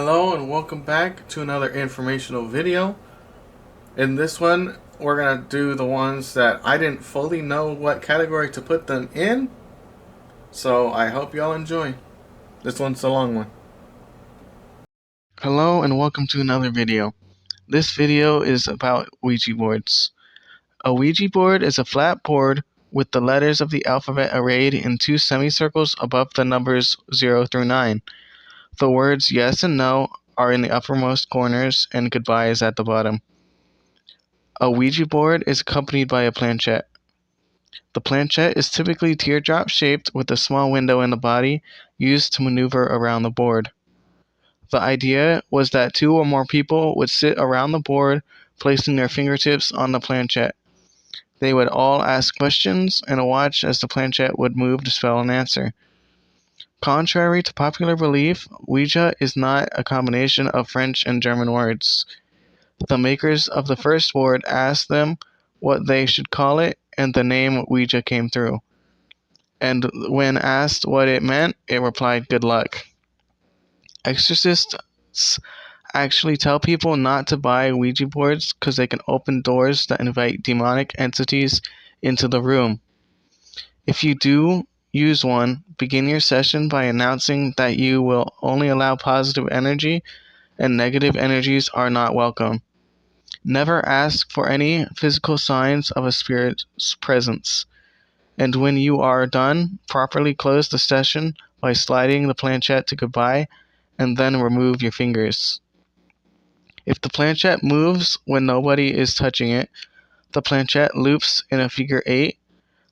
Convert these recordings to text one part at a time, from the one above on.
Hello and welcome back to another informational video. In this one, we're going to do the ones that I didn't fully know what category to put them in. So I hope y'all enjoy. This one's a long one. Hello and welcome to another video. This video is about Ouija boards. A Ouija board is a flat board with the letters of the alphabet arrayed in two semicircles above the numbers 0 through 9. The words yes and no are in the uppermost corners and goodbye is at the bottom. A Ouija board is accompanied by a planchette. The planchette is typically teardrop shaped with a small window in the body used to maneuver around the board. The idea was that two or more people would sit around the board, placing their fingertips on the planchette. They would all ask questions and watch as the planchette would move to spell an answer. Contrary to popular belief, Ouija is not a combination of French and German words. The makers of the first board asked them what they should call it, and the name Ouija came through. And when asked what it meant, it replied, "Good luck." Exorcists actually tell people not to buy Ouija boards because they can open doors that invite demonic entities into the room. If you do use one, begin your session by announcing that you will only allow positive energy and negative energies are not welcome. Never ask for any physical signs of a spirit's presence. And when you are done, properly close the session by sliding the planchette to goodbye and then remove your fingers. If the planchette moves when nobody is touching it, the planchette loops in a figure 8.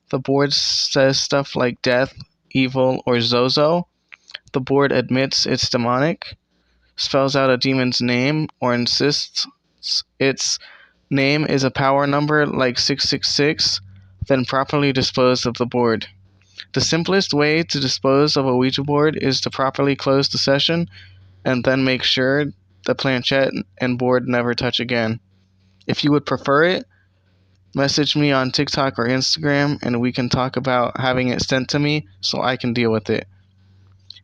The board says stuff like death, evil, or Zozo. The board admits it's demonic, spells out a demon's name, or insists its name is a power number like 666, then properly dispose of the board. The simplest way to dispose of a Ouija board is to properly close the session and then make sure the planchette and board never touch again. If you would prefer it, message me on TikTok or Instagram and we can talk about having it sent to me so I can deal with it.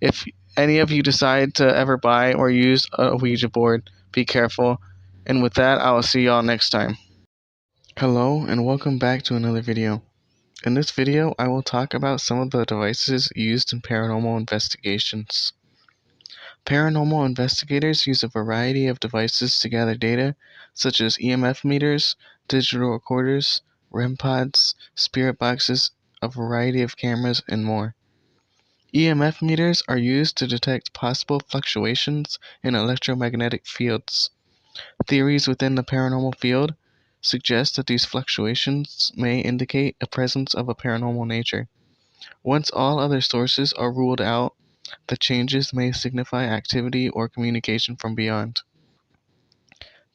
If any of you decide to ever buy or use a Ouija board, be careful. And with that, I will see y'all next time. Hello and welcome back to another video. In this video, I will talk about some of the devices used in paranormal investigations. Paranormal investigators use a variety of devices to gather data, such as EMF meters, digital recorders, REM pods, spirit boxes, a variety of cameras, and more. EMF meters are used to detect possible fluctuations in electromagnetic fields. Theories within the paranormal field suggest that these fluctuations may indicate a presence of a paranormal nature. Once all other sources are ruled out, the changes may signify activity or communication from beyond.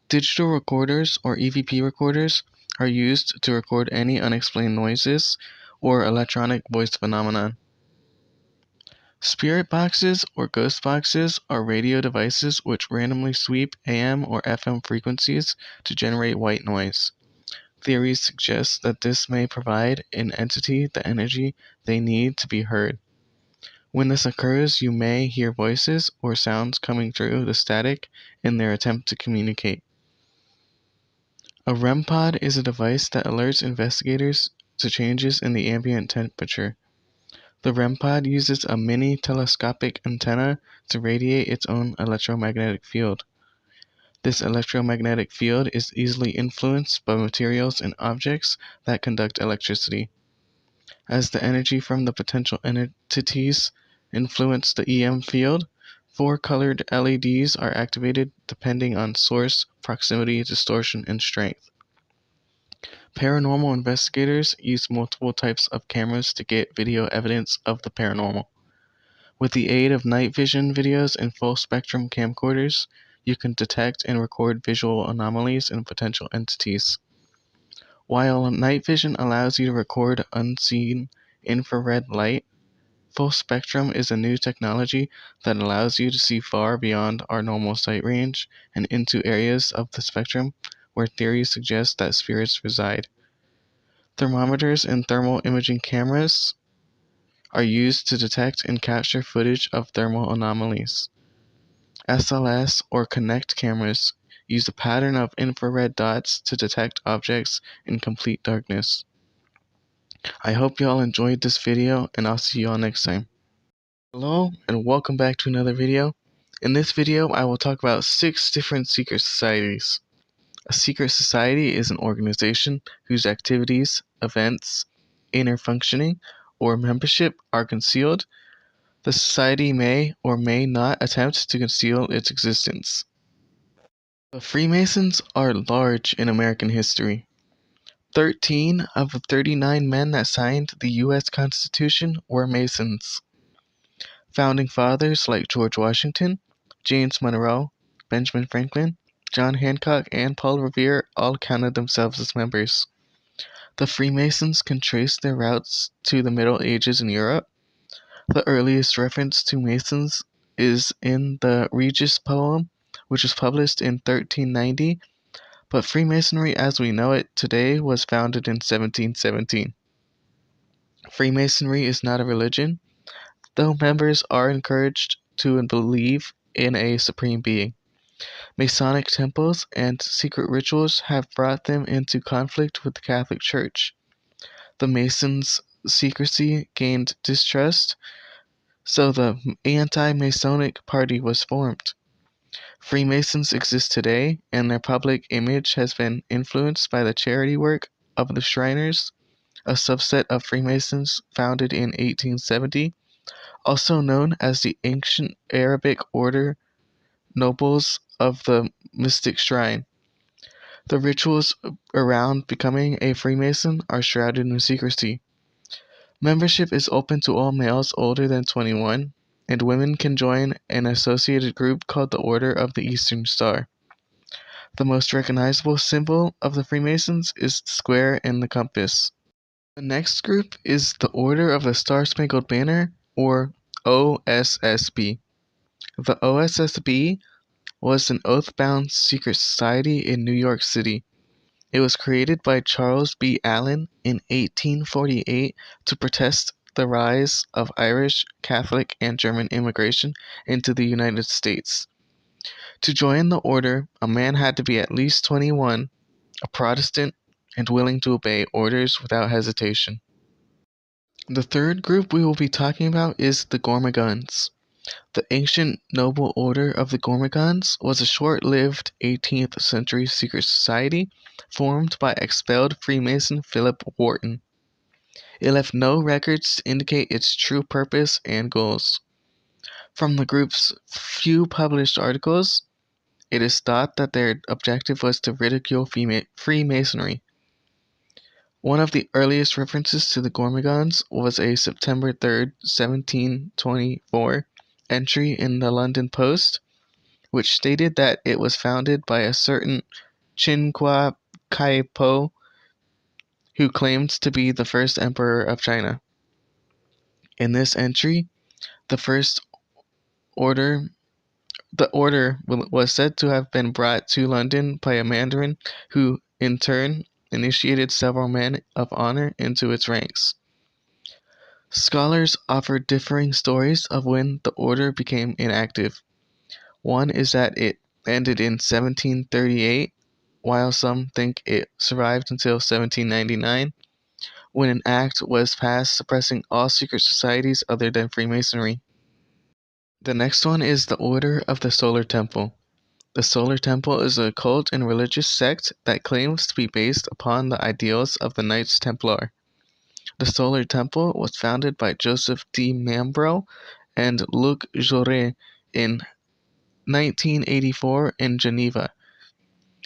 Digital recorders or EVP recorders are used to record any unexplained noises or electronic voice phenomenon. Spirit boxes or ghost boxes are radio devices which randomly sweep AM or FM frequencies to generate white noise. Theories suggest that this may provide an entity the energy they need to be heard. When this occurs, you may hear voices or sounds coming through the static in their attempt to communicate. A REM pod is a device that alerts investigators to changes in the ambient temperature. The REM pod uses a mini telescopic antenna to radiate its own electromagnetic field. This electromagnetic field is easily influenced by materials and objects that conduct electricity. As the energy from the potential entities influence the EM field, 4 colored LEDs are activated depending on source, proximity, distortion, and strength. Paranormal investigators use multiple types of cameras to get video evidence of the paranormal. With the aid of night vision videos and full spectrum camcorders, you can detect and record visual anomalies and potential entities. While night vision allows you to record unseen infrared light, full spectrum is a new technology that allows you to see far beyond our normal sight range and into areas of the spectrum where theories suggest that spirits reside. Thermometers and thermal imaging cameras are used to detect and capture footage of thermal anomalies. SLS, or Connect cameras use a pattern of infrared dots to detect objects in complete darkness. I hope y'all enjoyed this video, and I'll see y'all next time. Hello, and welcome back to another video. In this video, I will talk about 6 different secret societies. A secret society is an organization whose activities, events, inner functioning, or membership are concealed. The society may or may not attempt to conceal its existence. The Freemasons are large in American history. 13 of the 39 men that signed the U.S. Constitution were Masons. Founding fathers like George Washington, James Monroe, Benjamin Franklin, John Hancock, and Paul Revere all counted themselves as members. The Freemasons can trace their roots to the Middle Ages in Europe. The earliest reference to Masons is in the Regis poem, which was published in 1390, but Freemasonry as we know it today was founded in 1717. Freemasonry is not a religion, though members are encouraged to believe in a supreme being. Masonic temples and secret rituals have brought them into conflict with the Catholic Church. The Masons' secrecy gained distrust, so the anti-Masonic Party was formed. Freemasons exist today, and their public image has been influenced by the charity work of the Shriners, a subset of Freemasons founded in 1870, also known as the ancient Arabic order nobles of the mystic shrine. The rituals around becoming a Freemason are shrouded in secrecy. Membership is open to all males older than 21, and women can join an associated group called the Order of the Eastern Star. The most recognizable symbol of the Freemasons is the square and the compass. The next group is the Order of the Star-Spangled Banner, or OSSB. The OSSB was an oath-bound secret society in New York City. It was created by Charles B. Allen in 1848 to protest the rise of Irish, Catholic, and German immigration into the United States. To join the order, a man had to be at least 21, a Protestant, and willing to obey orders without hesitation. The third group we will be talking about is the Gormagons. The ancient noble order of the Gormagons was a short-lived 18th century secret society formed by expelled Freemason Philip Wharton. It left no records to indicate its true purpose and goals. From the group's few published articles, it is thought that their objective was to ridicule Freemasonry. One of the earliest references to the Gormagons was a September 3rd, 1724 entry in the London Post, which stated that it was founded by a certain Qinhua Kaipo, who claimed to be the first emperor of China. In this entry, the first order the order was said to have been brought to London by a Mandarin who, in turn, initiated several men of honor into its ranks. Scholars offer differing stories of when the order became inactive. One is that it ended in 1738, while some think it survived until 1799, when an act was passed suppressing all secret societies other than Freemasonry. The next one is the Order of the Solar Temple. The Solar Temple is a cult and religious sect that claims to be based upon the ideals of the Knights Templar. The Solar Temple was founded by Joseph D. Mambro and Luc Jouret in 1984 in Geneva.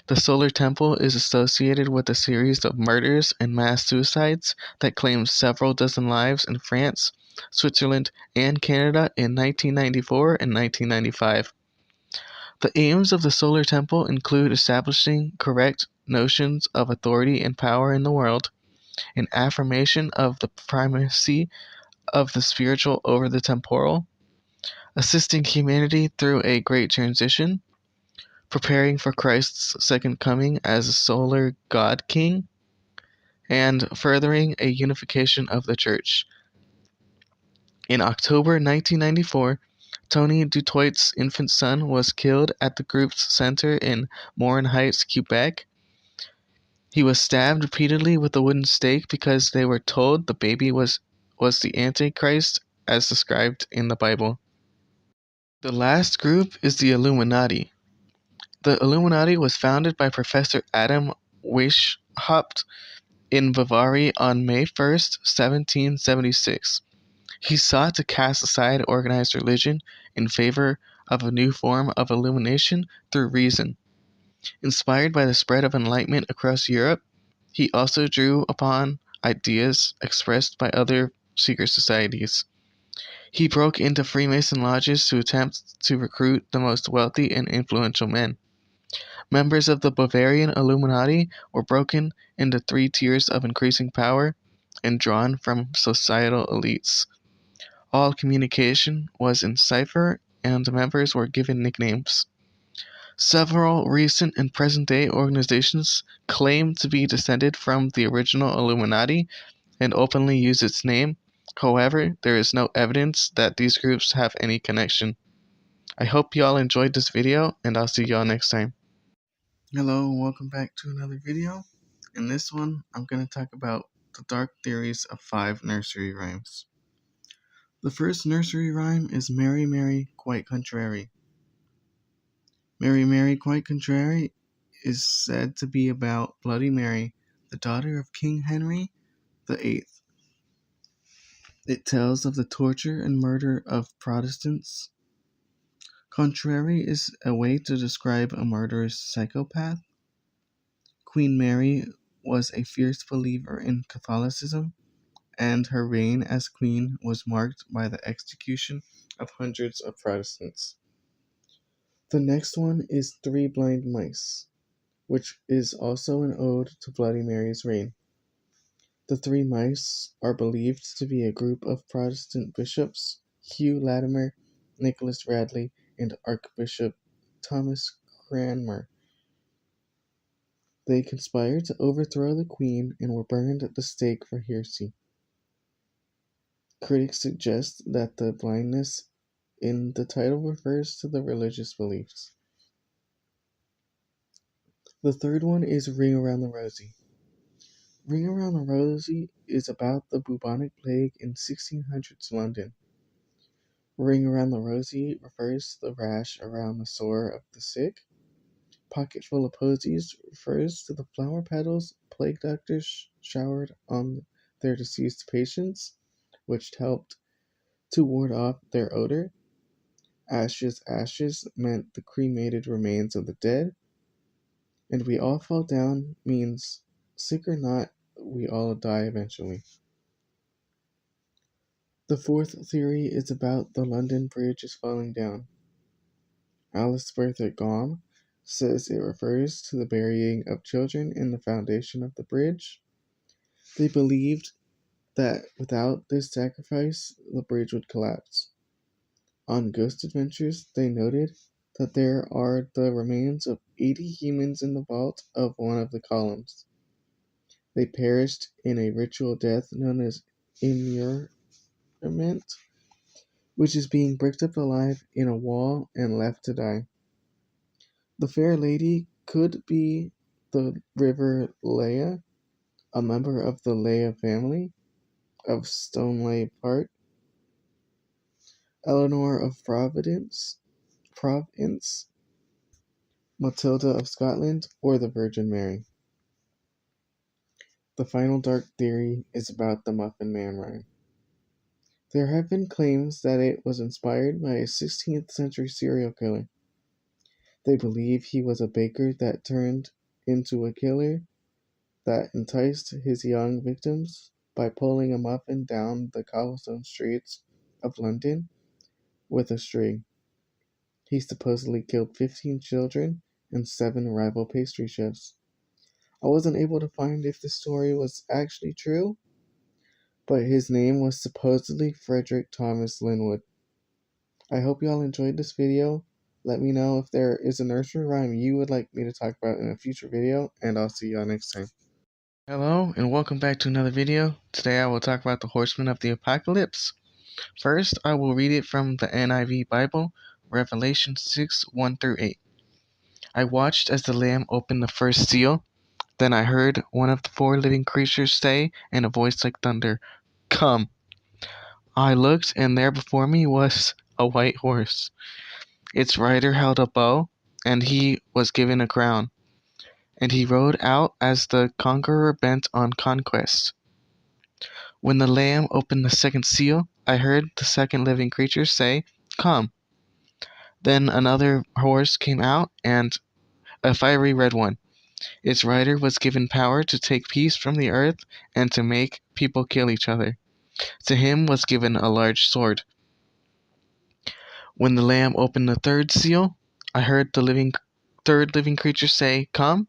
The Solar Temple is associated with a series of murders and mass suicides that claimed several dozen lives in France, Switzerland, and Canada in 1994 and 1995. The aims of the Solar Temple include establishing correct notions of authority and power in the world, an affirmation of the primacy of the spiritual over the temporal, assisting humanity through a great transition, preparing for Christ's second coming as a solar God King, and furthering a unification of the Church. In October 1994, Tony Dutoit's infant son was killed at the group's center in Morin Heights, Quebec. He was stabbed repeatedly with a wooden stake because they were told the baby was the Antichrist as described in the Bible. The last group is the Illuminati. The Illuminati was founded by Professor Adam Weishaupt in Bavaria on May 1st, 1776. He sought to cast aside organized religion in favor of a new form of illumination through reason. Inspired by the spread of enlightenment across Europe, he also drew upon ideas expressed by other secret societies. He broke into Freemason lodges to attempt to recruit the most wealthy and influential men. Members of the Bavarian Illuminati were broken into three tiers of increasing power and drawn from societal elites. All communication was in cipher, and members were given nicknames. Several recent and present-day organizations claim to be descended from the original Illuminati and openly use its name. However, there is no evidence that these groups have any connection. I hope y'all enjoyed this video, and I'll see y'all next time. Hello, and welcome back to another video. In this one, I'm going to talk about the dark theories of 5 nursery rhymes. The first nursery rhyme is Mary, Mary, quite contrary. Mary, Mary, quite contrary is said to be about Bloody Mary, the daughter of King Henry VIII. It tells of the torture and murder of Protestants. Contrary is a way to describe a murderous psychopath. Queen Mary was a fierce believer in Catholicism, and her reign as queen was marked by the execution of hundreds of Protestants. The next one is Three Blind Mice, which is also an ode to Bloody Mary's reign. The three mice are believed to be a group of Protestant bishops, Hugh Latimer, Nicholas Radley, and Archbishop Thomas Cranmer. They conspired to overthrow the queen and were burned at the stake for heresy. Critics suggest that the blindness in the title refers to the religious beliefs. The third one is Ring Around the Rosie. Ring Around the Rosie is about the bubonic plague in 1600s London. Ring Around the Rosie refers to the rash around the sore of the sick. Pocketful of Posies refers to the flower petals plague doctors showered on their deceased patients, which helped to ward off their odor. Ashes, ashes meant the cremated remains of the dead. And we all fall down means, sick or not, we all die eventually. The fourth theory is about the London Bridge is falling down. Alice Bertha Gaume says it refers to the burying of children in the foundation of the bridge. They believed that without this sacrifice, the bridge would collapse. On Ghost Adventures, they noted that there are the remains of 80 humans in the vault of one of the columns. They perished in a ritual death known as immurement, which is being bricked up alive in a wall and left to die. The fair lady could be the River Leah, a member of the Leah family of Stoneleigh Park, Eleanor of Provence, Matilda of Scotland, or the Virgin Mary. The final dark theory is about the Muffin Man rhyme. There have been claims that it was inspired by a 16th century serial killer. They believe he was a baker that turned into a killer that enticed his young victims by pulling a muffin down the cobblestone streets of London with a string. He supposedly killed 15 children and 7 rival pastry chefs. I wasn't able to find if the story was actually true, but his name was supposedly Frederick Thomas Linwood. I hope y'all enjoyed this video. Let me know if there is a nursery rhyme you would like me to talk about in a future video, and I'll see y'all next time. Hello, and welcome back to another video. Today I will talk about the Horseman of the Apocalypse. First, I will read it from the NIV Bible, Revelation 6 1 through 8. I watched as the Lamb opened the first seal. Then I heard one of the four living creatures say in a voice like thunder, "Come." I looked, and there before me was a white horse. Its rider held a bow, and he was given a crown. And he rode out as the conqueror bent on conquest. When the Lamb opened the second seal, I heard the second living creature say, "Come." Then another horse came out, and a fiery red one. Its rider was given power to take peace from the earth and to make people kill each other. To him was given a large sword. When the Lamb opened the third seal, I heard the third living creature say, "Come."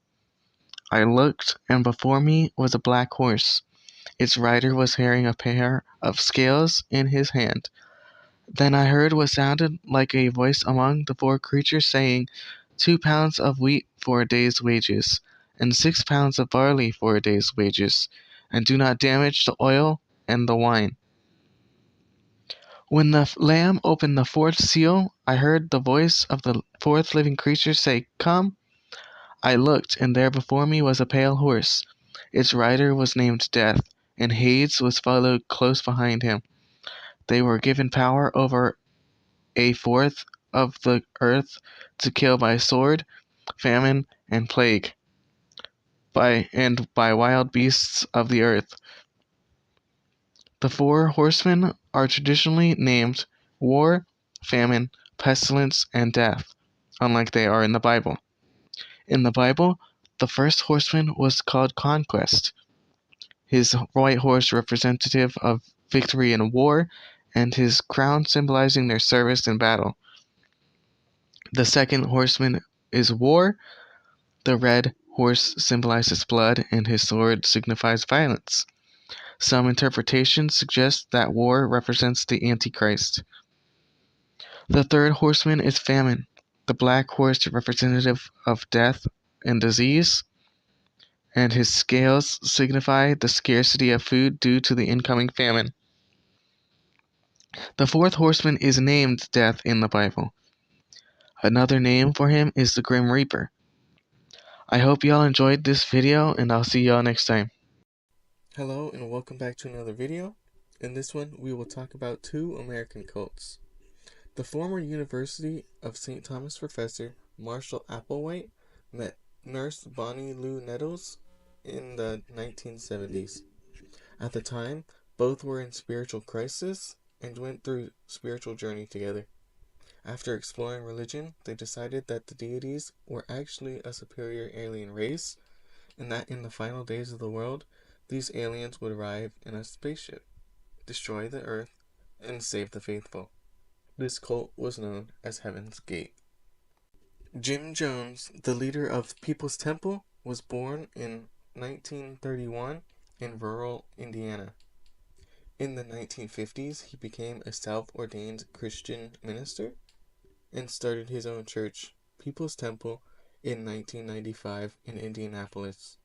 I looked, and before me was a black horse. Its rider was carrying a pair of scales in his hand. Then I heard what sounded like a voice among the four creatures saying, 2 pounds of wheat for a day's wages, and 6 pounds of barley for a day's wages, and do not damage the oil and the wine. When the Lamb opened the fourth seal, I heard the voice of the fourth living creature say, "Come." I looked, and there before me was a pale horse. Its rider was named Death, and Hades was followed close behind him. They were given power over a fourth of the earth to kill by sword, famine, and plague, by wild beasts of the earth. The four horsemen are traditionally named War, Famine, Pestilence, and Death, unlike they are in the Bible. In the Bible, the first horseman was called Conquest, his white horse representative of victory in war, and his crown symbolizing their service in battle. The second horseman is War. The red horse symbolizes blood, and his sword signifies violence. Some interpretations suggest that War represents the Antichrist. The third horseman is Famine, the black horse representative of death and disease, and his scales signify the scarcity of food due to the incoming famine. The fourth horseman is named Death in the Bible. Another name for him is the Grim Reaper. I hope y'all enjoyed this video, and I'll see y'all next time. Hello and welcome back to another video. In this one, we will talk about two American cults. The former University of St. Thomas professor Marshall Applewhite met nurse Bonnie Lou Nettles in the 1970s. At the time, both were in spiritual crisis and went through spiritual journey together. After exploring religion, they decided that the deities were actually a superior alien race, and that in the final days of the world, these aliens would arrive in a spaceship, destroy the Earth, and save the faithful. This cult was known as Heaven's Gate. Jim Jones, the leader of People's Temple, was born in 1931 in rural Indiana. In the 1950s, he became a self-ordained Christian minister and started his own church, People's Temple, in 1995 in Indianapolis.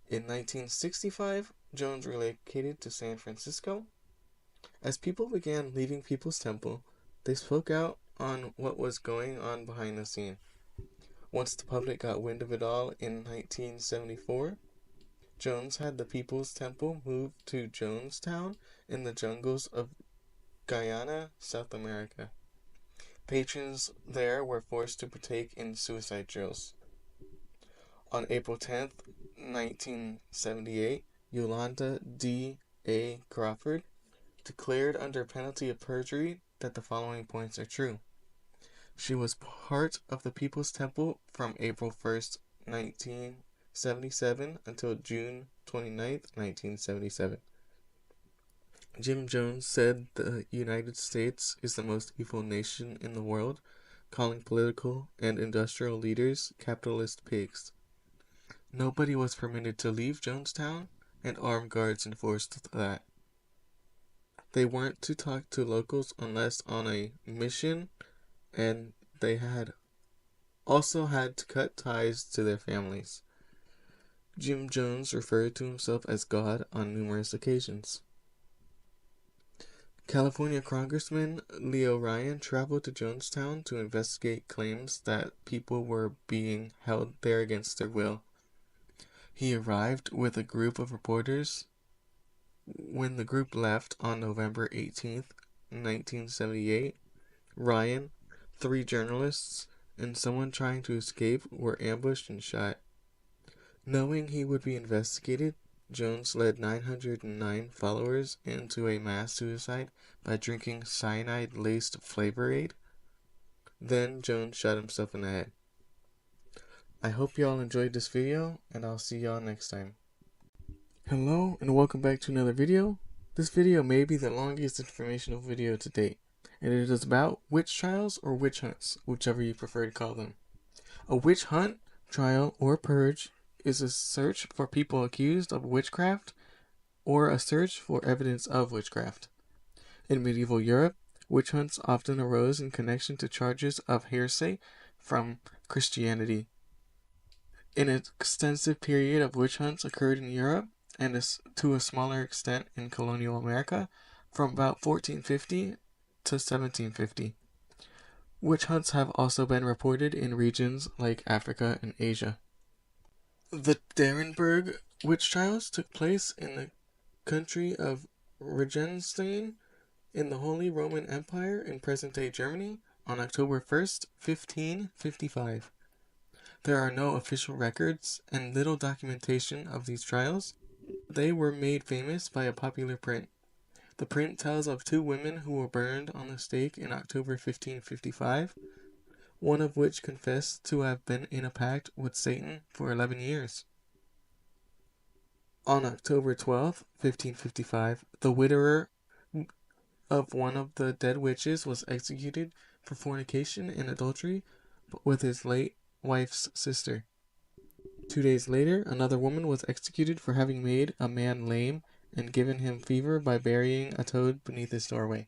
In 1965, Jones relocated to San Francisco. As people began leaving People's Temple, they spoke out on what was going on behind the scene. Once the public got wind of it all in 1974, Jones had the People's Temple moved to Jonestown in the jungles of Guyana, South America. Patrons there were forced to partake in suicide drills. On April 10, 1978, Yolanda D. A. Crawford declared under penalty of perjury that the following points are true. She was part of the People's Temple from April 1st, 1977 until June 29th, 1977. Jim Jones said the United States is the most evil nation in the world, calling political and industrial leaders capitalist pigs. Nobody was permitted to leave Jonestown, and armed guards enforced that. They weren't to talk to locals unless on a mission, and they also had to cut ties to their families. Jim Jones referred to himself as God on numerous occasions. California Congressman Leo Ryan traveled to Jonestown to investigate claims that people were being held there against their will. He arrived with a group of reporters. When the group left on November 18th, 1978, Ryan, 3 journalists, and someone trying to escape were ambushed and shot. Knowing he would be investigated, Jones led 909 followers into a mass suicide by drinking cyanide-laced Flavor Aid. Then Jones shot himself in the head. I hope y'all enjoyed this video, and I'll see y'all next time. Hello, and welcome back to another video. This video may be the longest informational video to date, and it is about witch trials or witch hunts, whichever you prefer to call them. A witch hunt, trial, or purge is a search for people accused of witchcraft or a search for evidence of witchcraft. In medieval Europe, witch hunts often arose in connection to charges of heresy from Christianity. An extensive period of witch hunts occurred in Europe, and to a smaller extent in colonial America, from about 1450 to 1750. Witch hunts have also been reported in regions like Africa and Asia. The Nuremberg witch trials took place in the country of Regenstein in the Holy Roman Empire in present-day Germany on October 1st, 1555. There are no official records and little documentation of these trials. They were made famous by a popular print. The print tells of 2 women who were burned on the stake in October 1555, one of which confessed to have been in a pact with Satan for 11 years. On October 12th, 1555, the widower of one of the dead witches was executed for fornication and adultery with his late wife's sister. 2 days later, another woman was executed for having made a man lame and given him fever by burying a toad beneath his doorway.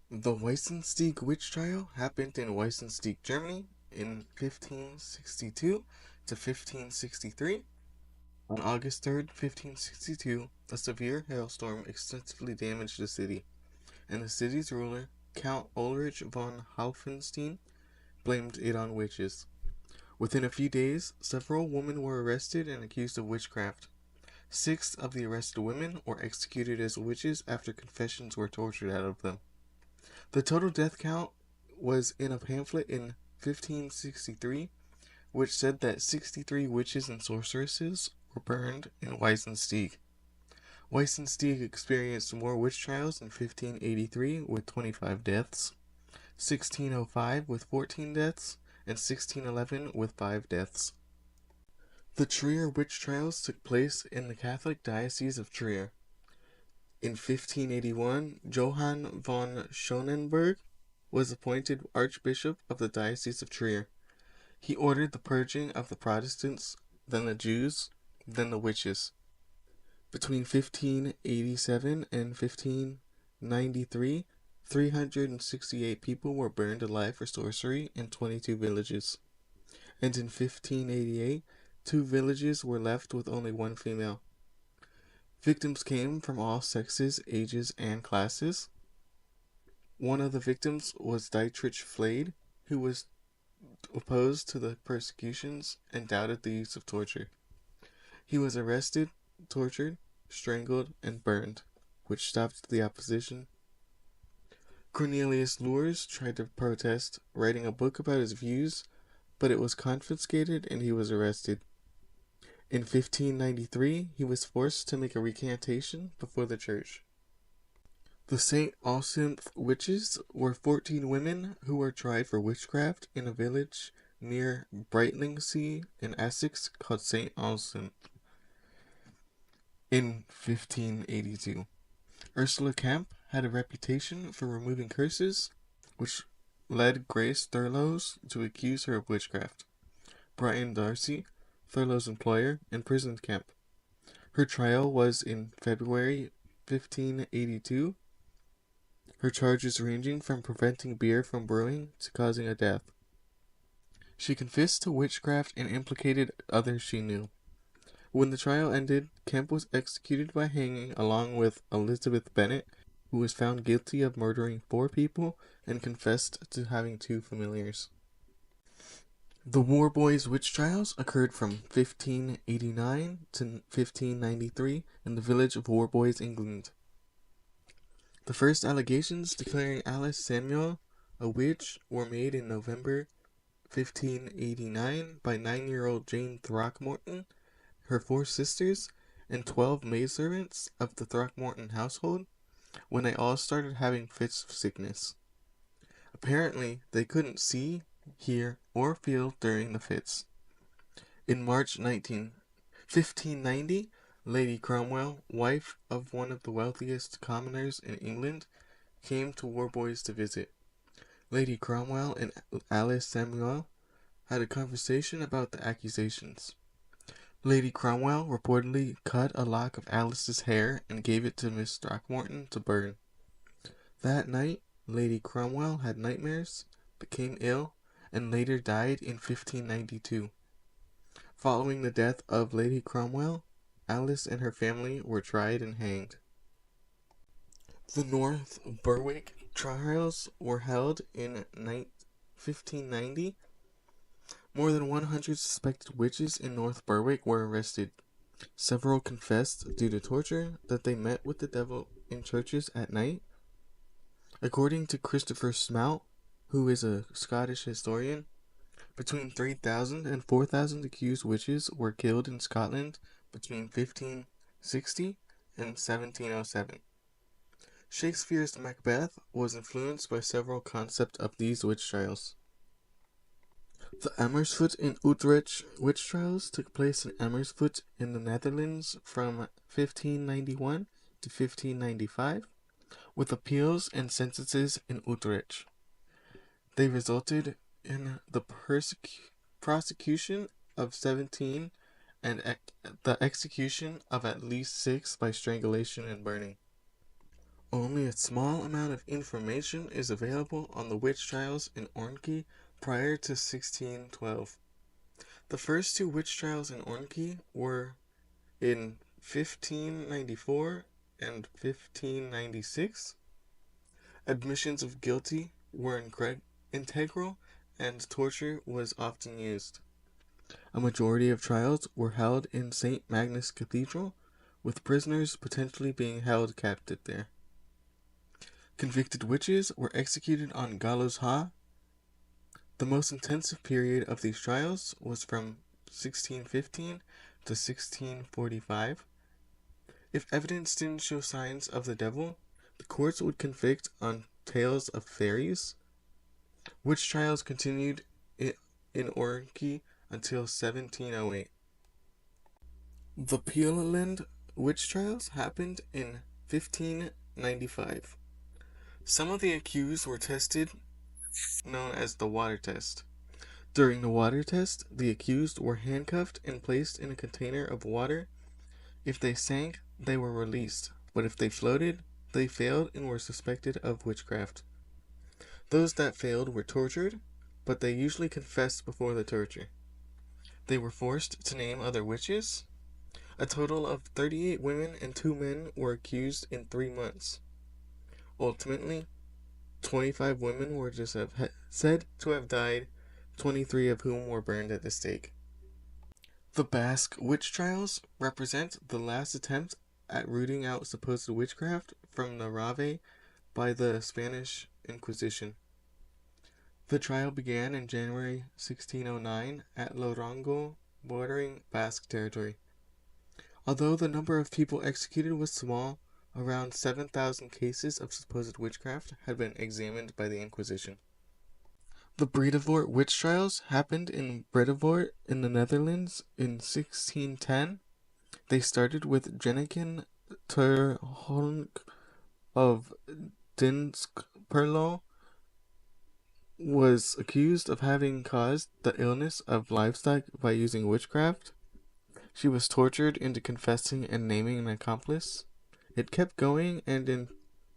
The Weissenstieg witch trial happened in Weissenstieg, Germany in 1562 to 1563. On August 3rd, 1562, a severe hailstorm extensively damaged the city, and the city's ruler, Count Ulrich von Halfenstein, blamed it on witches. Within a few days, several women were arrested and accused of witchcraft. 6 of the arrested women were executed as witches after confessions were tortured out of them. The total death count was in a pamphlet in 1563, which said that 63 witches and sorceresses were burned in Weissenstieg. Weissenstieg experienced more witch trials in 1583 with 25 deaths, 1605 with 14 deaths, and 1611 with 5 deaths. The Trier witch trials took place in the Catholic Diocese of Trier. In 1581, Johann von Schonenberg was appointed Archbishop of the Diocese of Trier. He ordered the purging of the Protestants, then the Jews, then the witches. Between 1587 and 1593, 368 people were burned alive for sorcery in 22 villages. And in 1588, 2 villages were left with only 1 female. Victims came from all sexes, ages, and classes. One of the victims was Dietrich Flade, who was opposed to the persecutions and doubted the use of torture. He was arrested, tortured, strangled, and burned, which stopped the opposition. Cornelius Lours tried to protest, writing a book about his views, but it was confiscated and he was arrested. In 1593, he was forced to make a recantation before the church. The St. Alcynthe witches were 14 women who were tried for witchcraft in a village near Brightlingsea in Essex called St. Alcynthe in 1582. Ursula Kemp had a reputation for removing curses, which led Grace Thurlows to accuse her of witchcraft. Brian Darcy, Thurlow's employer, imprisoned Kemp. Her trial was in February 1582, her charges ranging from preventing beer from brewing to causing a death. She confessed to witchcraft and implicated others she knew. When the trial ended, Kemp was executed by hanging along with Elizabeth Bennet who was found guilty of murdering 4 people and confessed to having 2 familiars. The Warboys witch trials occurred from 1589 to 1593 in the village of Warboys, England. The first allegations declaring Alice Samuel a witch were made in November 1589 by 9-year-old Jane Throckmorton, her 4 sisters, and 12 maidservants of the Throckmorton household, when they all started having fits of sickness. Apparently, they couldn't see, hear, or feel during the fits. In March 1590, Lady Cromwell, wife of one of the wealthiest commoners in England, came to Warboys to visit. Lady Cromwell and Alice Samuel had a conversation about the accusations. Lady Cromwell reportedly cut a lock of Alice's hair and gave it to Miss Throckmorton to burn. That night, Lady Cromwell had nightmares, became ill, and later died in 1592. Following the death of Lady Cromwell, Alice and her family were tried and hanged. The North Berwick trials were held in 1590. More than 100 suspected witches in North Berwick were arrested. Several confessed due to torture that they met with the devil in churches at night. According to Christopher Smout, who is a Scottish historian, between 3,000 and 4,000 accused witches were killed in Scotland between 1560 and 1707. Shakespeare's Macbeth was influenced by several concepts of these witch trials. The Amersfoort and Utrecht witch trials took place in Amersfoort in the Netherlands from 1591 to 1595, with appeals and sentences in Utrecht. They resulted in the prosecution of 17 and the execution of at least 6 by strangulation and burning. Only a small amount of information is available on the witch trials in Orkney prior to 1612. The first 2 witch trials in Orkney were in 1594 and 1596. Admissions of guilty were integral, and torture was often used. A majority of trials were held in St. Magnus Cathedral, with prisoners potentially being held captive there. Convicted witches were executed on Gallows Haw. The most intensive period of these trials was from 1615 to 1645. If evidence didn't show signs of the devil, the courts would convict on tales of fairies. Witch trials continued in Orkney until 1708. The Peelland witch trials happened in 1595. Some of the accused were tested, known as the water test. During the water test, the accused were handcuffed and placed in a container of water. If they sank, they were released, but if they floated, they failed and were suspected of witchcraft. Those that failed were tortured, but they usually confessed before the torture. They were forced to name other witches. A total of 38 women and 2 men were accused in 3 months. Ultimately, 25 women were said to have died, 23 of whom were burned at the stake. The Basque witch trials represent the last attempt at rooting out supposed witchcraft from Navarre by the Spanish Inquisition. The trial began in January 1609 at Lorango, bordering Basque territory. Although the number of people executed was small, around 7,000 cases of supposed witchcraft had been examined by the Inquisition. The Bredevoort witch trials happened in Bredevoort in the Netherlands in 1610. They started with Jenneken ter Honk of Dinsk-Perlo was accused of having caused the illness of livestock by using witchcraft. She was tortured into confessing and naming an accomplice. It kept going, and in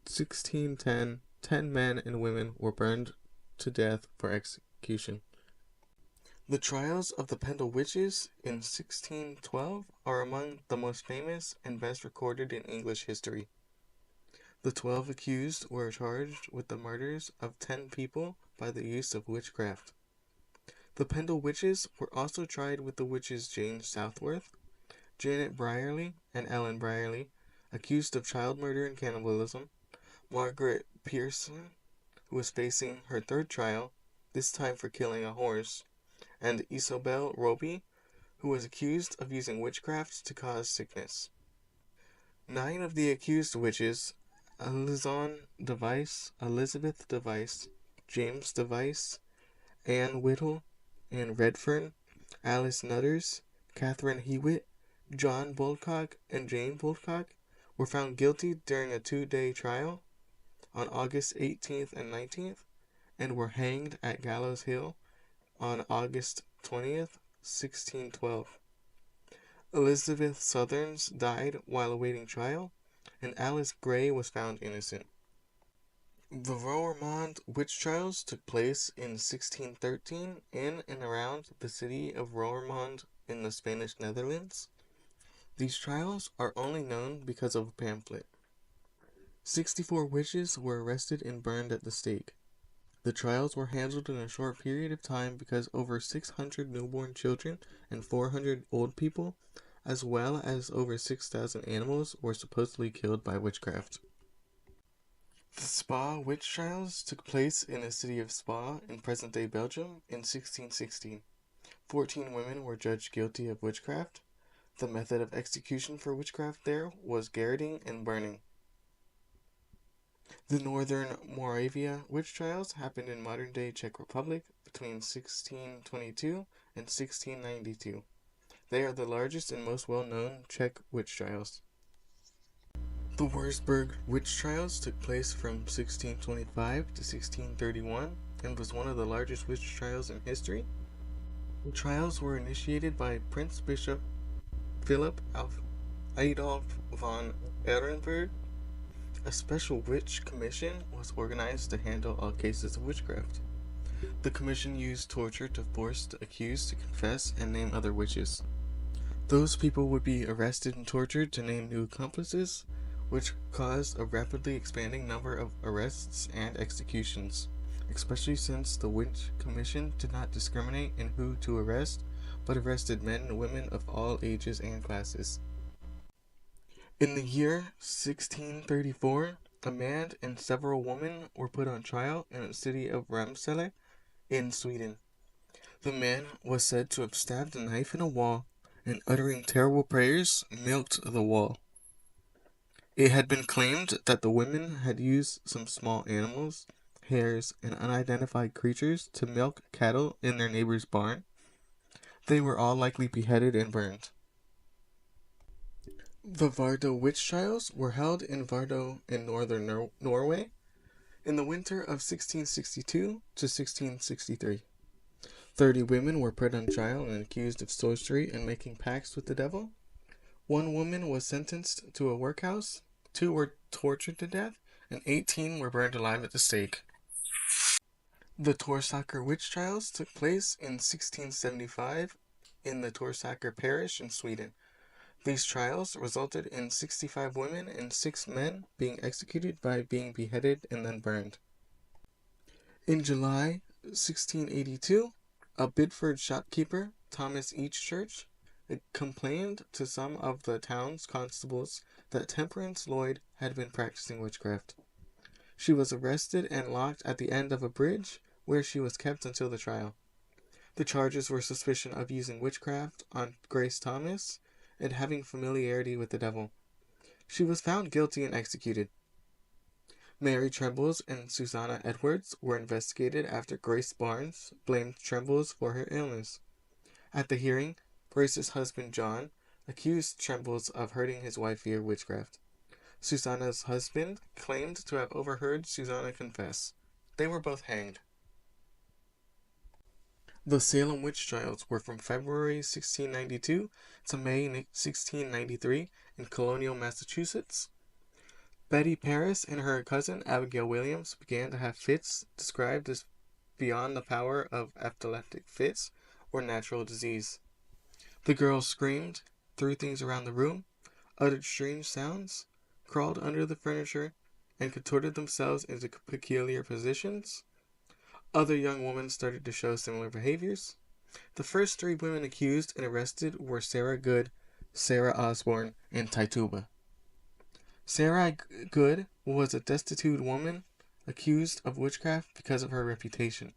1610, 10 men and women were burned to death for execution. The trials of the Pendle witches in 1612 are among the most famous and best recorded in English history. The 12 accused were charged with the murders of 10 people by the use of witchcraft. The Pendle witches were also tried with the witches Jane Southworth, Janet Brierly, and Ellen Brierly, accused of child murder and cannibalism, Margaret Pearson, who was facing her third trial, this time for killing a horse, and Isobel Roby, who was accused of using witchcraft to cause sickness. 9 of the accused witches, Elizabeth Device, James Device, Anne Whittle, Anne Redfern, Alice Nutters, Catherine Hewitt, John Bulcock, and Jane Bulcock, were found guilty during a 2-day trial on August 18th and 19th, and were hanged at Gallows Hill on August 20th, 1612. Elizabeth Southerns died while awaiting trial, and Alice Gray was found innocent. The Roermond witch trials took place in 1613 in and around the city of Roermond in the Spanish Netherlands. These trials are only known because of a pamphlet. 64 witches were arrested and burned at the stake. The trials were handled in a short period of time because over 600 newborn children and 400 old people, as well as over 6,000 animals, were supposedly killed by witchcraft. The Spa witch trials took place in the city of Spa in present-day Belgium in 1616. 14 women were judged guilty of witchcraft. The method of execution for witchcraft there was garroting and burning. The Northern Moravia witch trials happened in modern-day Czech Republic between 1622 and 1692. They are the largest and most well-known Czech witch trials. The Wurzburg witch trials took place from 1625 to 1631 and was one of the largest witch trials in history. The trials were initiated by Prince Bishop Philip Adolf von Ehrenberg. A special witch commission was organized to handle all cases of witchcraft. The commission used torture to force the accused to confess and name other witches. Those people would be arrested and tortured to name new accomplices, which caused a rapidly expanding number of arrests and executions, especially since the witch commission did not discriminate in who to arrest, but arrested men and women of all ages and classes. In the year 1634, a man and several women were put on trial in the city of Ramsele in Sweden. The man was said to have stabbed a knife in a wall and, uttering terrible prayers, milked the wall. It had been claimed that the women had used some small animals, hares, and unidentified creatures to milk cattle in their neighbor's barn. They were all likely beheaded and burned. The Vardo witch trials were held in Vardo in northern Norway in the winter of 1662 to 1663. 30 women were put on trial and accused of sorcery and making pacts with the devil. 1 woman was sentenced to a workhouse, 2 were tortured to death, and 18 were burned alive at the stake. The Torsaker witch trials took place in 1675 in the Torsaker parish in Sweden. These trials resulted in 65 women and 6 men being executed by being beheaded and then burned. In July 1682, a Bidford shopkeeper, Thomas Eachchurch, complained to some of the town's constables that Temperance Lloyd had been practicing witchcraft. She was arrested and locked at the end of a bridge, where she was kept until the trial. The charges were suspicion of using witchcraft on Grace Thomas and having familiarity with the devil. She was found guilty and executed. Mary Trembles and Susanna Edwards were investigated after Grace Barnes blamed Trembles for her illness. At the hearing, Grace's husband John accused Trembles of hurting his wife via witchcraft. Susanna's husband claimed to have overheard Susanna confess. They were both hanged. The Salem witch trials were from February 1692 to May 1693 in colonial Massachusetts. Betty Paris and her cousin Abigail Williams began to have fits described as beyond the power of epileptic fits or natural disease. The girls screamed, threw things around the room, uttered strange sounds, crawled under the furniture, and contorted themselves into peculiar positions. Other young women started to show similar behaviors. The first 3 women accused and arrested were Sarah Good, Sarah Osborne, and Tituba. Sarah Good was a destitute woman accused of witchcraft because of her reputation.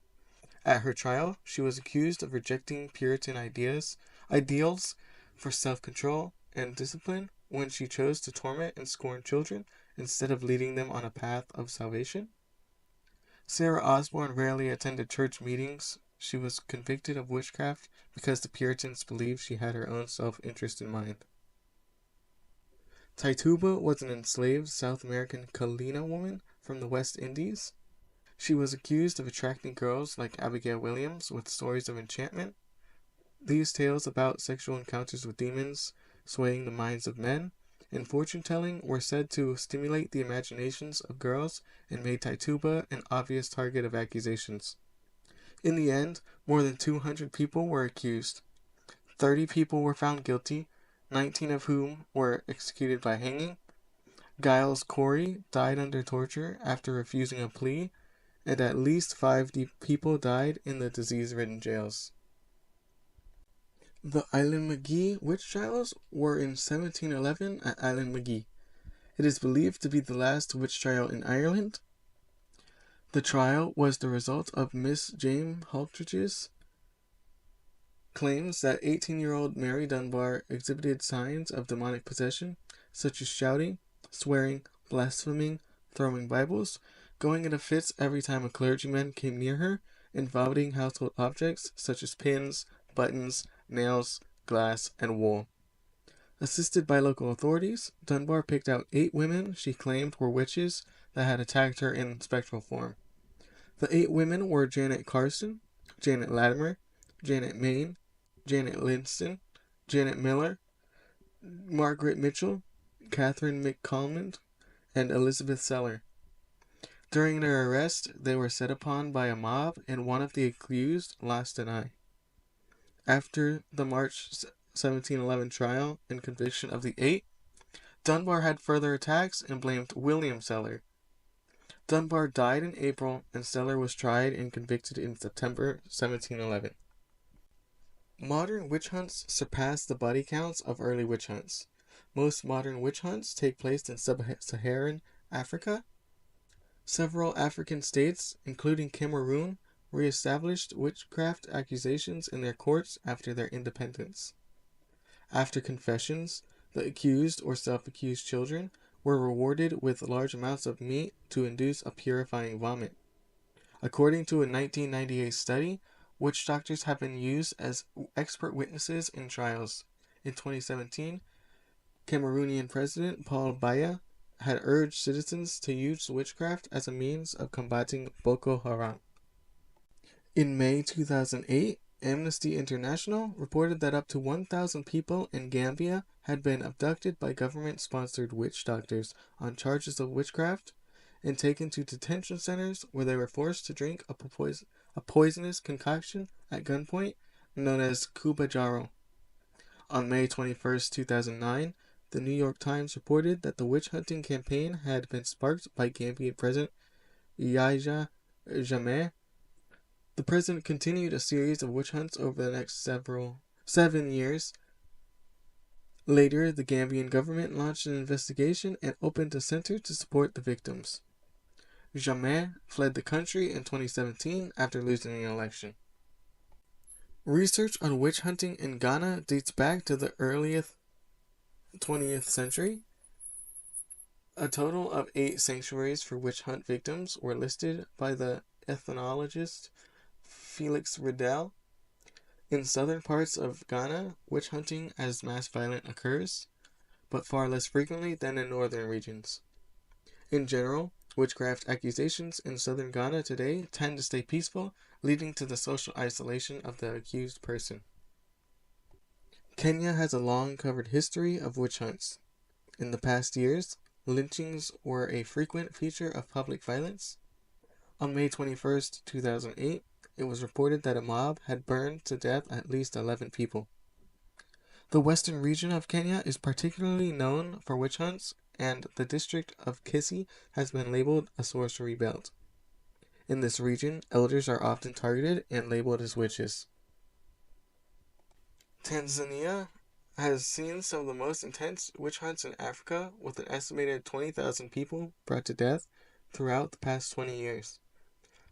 At her trial, she was accused of rejecting Puritan ideals for self-control and discipline when she chose to torment and scorn children instead of leading them on a path of salvation. Sarah Osborne rarely attended church meetings. She was convicted of witchcraft because the Puritans believed she had her own self-interest in mind. Tituba was an enslaved South American Kalina woman from the West Indies. She was accused of attracting girls like Abigail Williams with stories of enchantment. These tales about sexual encounters with demons, swaying the minds of men, and fortune-telling were said to stimulate the imaginations of girls and made Tituba an obvious target of accusations. In the end, more than 200 people were accused. 30 people were found guilty, 19 of whom were executed by hanging. Giles Corey died under torture after refusing a plea, and at least 5 people died in the disease-ridden jails. The Island McGee witch trials were in 1711 at Island McGee. It is believed to be the last witch trial in Ireland. The trial was the result of Miss Jane Haltridge's claims that 18-year-old Mary Dunbar exhibited signs of demonic possession, such as shouting, swearing, blaspheming, throwing Bibles, going into fits every time a clergyman came near her, and vomiting household objects such as pins, buttons, nails, glass, and wool. Assisted by local authorities, Dunbar picked out 8 women she claimed were witches that had attacked her in spectral form. The 8 women were Janet Carson, Janet Latimer, Janet Main, Janet Linston, Janet Miller, Margaret Mitchell, Catherine McCalmont, and Elizabeth Seller. During their arrest, they were set upon by a mob, and one of the accused lost an eye. After the March 1711 trial and conviction of the 8, Dunbar had further attacks and blamed William Seller. Dunbar died in April, and Seller was tried and convicted in September 1711. Modern witch hunts surpass the body counts of early witch hunts. Most modern witch hunts take place in sub-Saharan Africa. Several African states, including Cameroon, re-established witchcraft accusations in their courts after their independence. After confessions, the accused or self-accused children were rewarded with large amounts of meat to induce a purifying vomit. According to a 1998 study, witch doctors have been used as expert witnesses in trials. In 2017, Cameroonian President Paul Biya had urged citizens to use witchcraft as a means of combating Boko Haram. In May 2008, Amnesty International reported that up to 1,000 people in Gambia had been abducted by government-sponsored witch doctors on charges of witchcraft and taken to detention centers where they were forced to drink a poisonous concoction at gunpoint known as Kubajaro. On May 21, 2009, the New York Times reported that the witch-hunting campaign had been sparked by Gambian President Yahya Jammeh. The president continued a series of witch hunts over the next 7 years. Later, the Gambian government launched an investigation and opened a center to support the victims. Jammeh fled the country in 2017 after losing an election. Research on witch hunting in Ghana dates back to the earliest 20th century. A total of 8 sanctuaries for witch hunt victims were listed by the ethnologist Felix Riddell. In southern parts of Ghana, witch hunting as mass violence occurs, but far less frequently than in northern regions. In general, witchcraft accusations in southern Ghana today tend to stay peaceful, leading to the social isolation of the accused person. Kenya has a long covered history of witch hunts. In the past years, lynchings were a frequent feature of public violence. On May 21, 2008, it was reported that a mob had burned to death at least 11 people. The western region of Kenya is particularly known for witch hunts and the district of Kisi has been labeled a sorcery belt. In this region, elders are often targeted and labeled as witches. Tanzania has seen some of the most intense witch hunts in Africa, with an estimated 20,000 people brought to death throughout the past 20 years.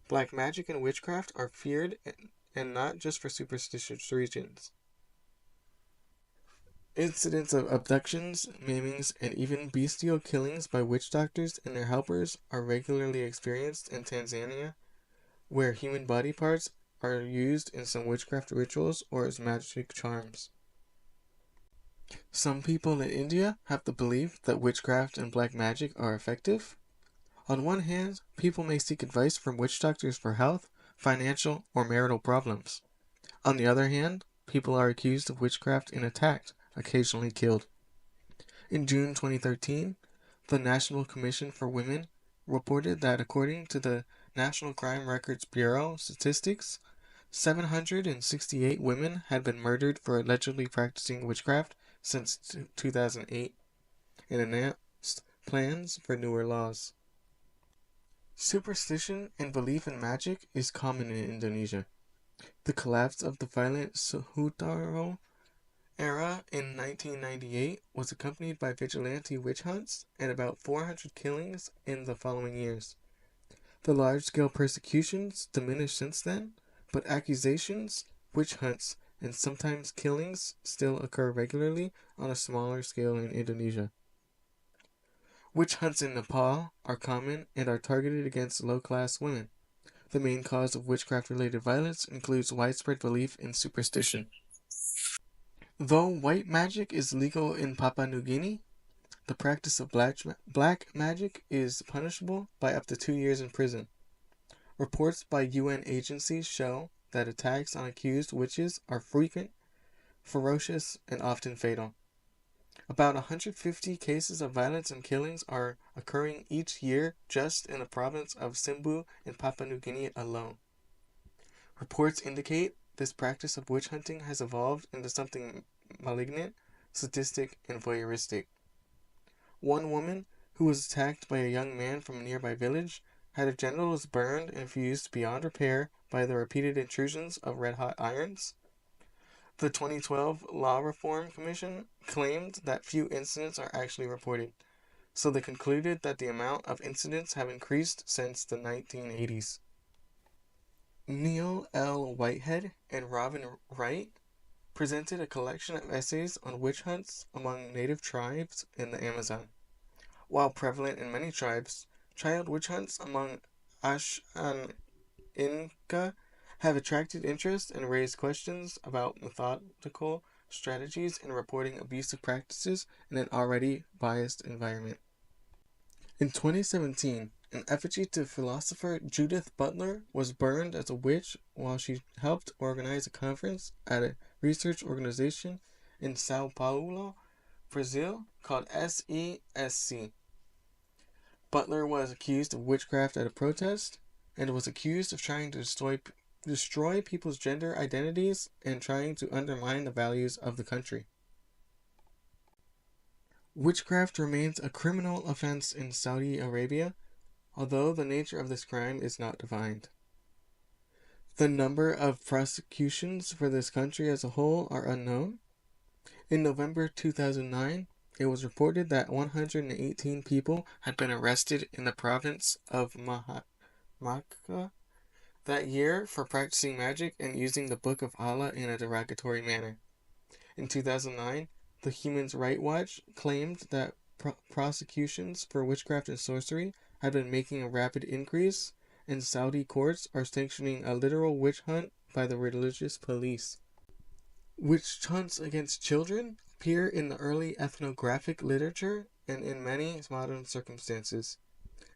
Black magic and witchcraft are feared, and not just for superstitious reasons. Incidents of abductions, maimings, and even bestial killings by witch doctors and their helpers are regularly experienced in Tanzania, where human body parts are used in some witchcraft rituals or as magic charms. Some people in India have the belief that witchcraft and black magic are effective. On one hand, people may seek advice from witch doctors for health, financial, or marital problems. On the other hand, people are accused of witchcraft and attacked, occasionally killed. In June 2013, the National Commission for Women reported that according to the National Crime Records Bureau statistics, 768 women had been murdered for allegedly practicing witchcraft since 2008, and announced plans for newer laws. Superstition and belief in magic is common in Indonesia. The collapse of the violent Suharto era in 1998 was accompanied by vigilante witch hunts and about 400 killings in the following years. The large-scale persecutions diminished since then, but accusations, witch hunts, and sometimes killings still occur regularly on a smaller scale in Indonesia. Witch hunts in Nepal are common and are targeted against low-class women. The main cause of witchcraft-related violence includes widespread belief in superstition. Though white magic is legal in Papua New Guinea, the practice of black magic is punishable by up to 2 years in prison. Reports by UN agencies show that attacks on accused witches are frequent, ferocious, and often fatal. About 150 cases of violence and killings are occurring each year just in the province of Simbu in Papua New Guinea alone. Reports indicate this practice of witch hunting has evolved into something malignant, sadistic, and voyeuristic. One woman, who was attacked by a young man from a nearby village, had her genitals burned and fused beyond repair by the repeated intrusions of red-hot irons. The 2012 Law Reform Commission claimed that few incidents are actually reported, so they concluded that the amount of incidents have increased since the 1980s. Neil L. Whitehead and Robin Wright presented a collection of essays on witch hunts among native tribes in the Amazon. While prevalent in many tribes, child witch hunts among Ashaninka have attracted interest and raised questions about methodical strategies in reporting abusive practices in an already biased environment. In 2017, an effigy to philosopher Judith Butler was burned as a witch while she helped organize a conference at a research organization in Sao Paulo, Brazil, called SESC. Butler was accused of witchcraft at a protest, and was accused of trying to destroy people's gender identities and trying to undermine the values of the country. Witchcraft remains a criminal offense in Saudi Arabia, although the nature of this crime is not defined. The number of prosecutions for this country as a whole are unknown. In November 2009, it was reported that 118 people had been arrested in the province of Makkah that year for practicing magic and using the Book of Allah in a derogatory manner. In 2009, the Human Rights Watch claimed that prosecutions for witchcraft and sorcery had been making a rapid increase, and Saudi courts are sanctioning a literal witch hunt by the religious police. Witch hunts against children appear in the early ethnographic literature and in many modern circumstances.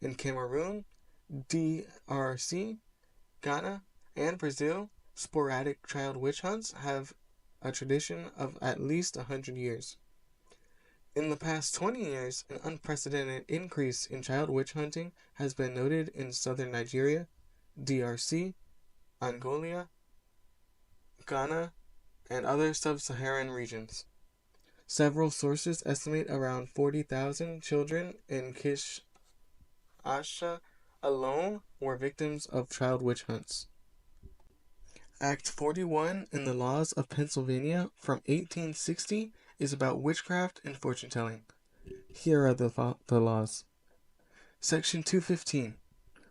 In Cameroon, DRC, Ghana, and Brazil, sporadic child witch hunts have a tradition of at least 100 years. In the past 20 years, an unprecedented increase in child witch hunting has been noted in southern Nigeria, DRC, Angola, Ghana, and other sub-Saharan regions. Several sources estimate around 40,000 children in Asha alone were victims of child witch hunts. Act 41 in the laws of Pennsylvania from 1860 is about witchcraft and fortune telling. Here are the laws. Section 215.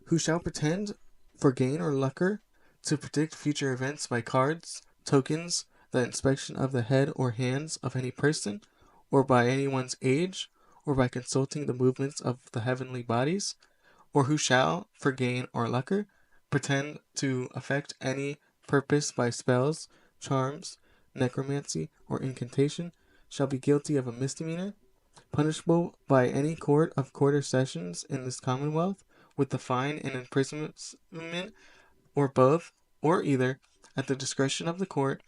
Who shall pretend, for gain or lucre, to predict future events by cards, tokens, the inspection of the head or hands of any person, or by anyone's age, or by consulting the movements of the heavenly bodies, or who shall, for gain or lucre, pretend to effect any purpose by spells, charms, necromancy, or incantation, shall be guilty of a misdemeanor, punishable by any court of quarter sessions in this Commonwealth, with the fine and imprisonment, or both, or either, at the discretion of the court.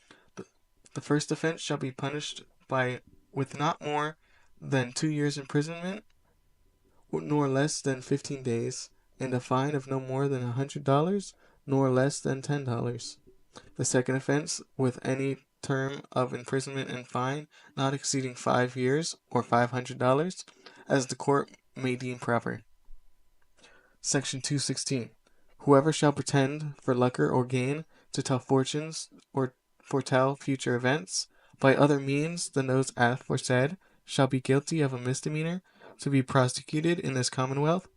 The first offense shall be punished by with not more than 2 years imprisonment, nor less than 15 days, and a fine of no more than $100, nor less than $10. The second offense, with any term of imprisonment and fine not exceeding 5 years or $500, as the court may deem proper. Section 216. Whoever shall pretend, for lucre or gain, to tell fortunes or foretell future events, by other means than those aforesaid, shall be guilty of a misdemeanor, to be prosecuted in this Commonwealth,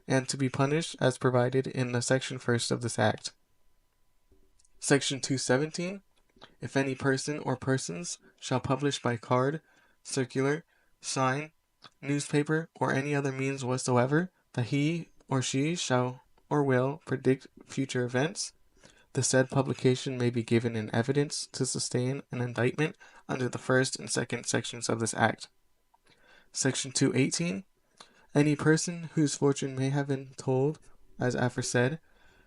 and to be punished as provided in the Section 1st of this Act. Section 217. If any person or persons shall publish by card, circular, sign, newspaper, or any other means whatsoever, that he or she shall or will predict future events, the said publication may be given in evidence to sustain an indictment under the first and second sections of this Act. Section 218. Any person whose fortune may have been told, as aforesaid,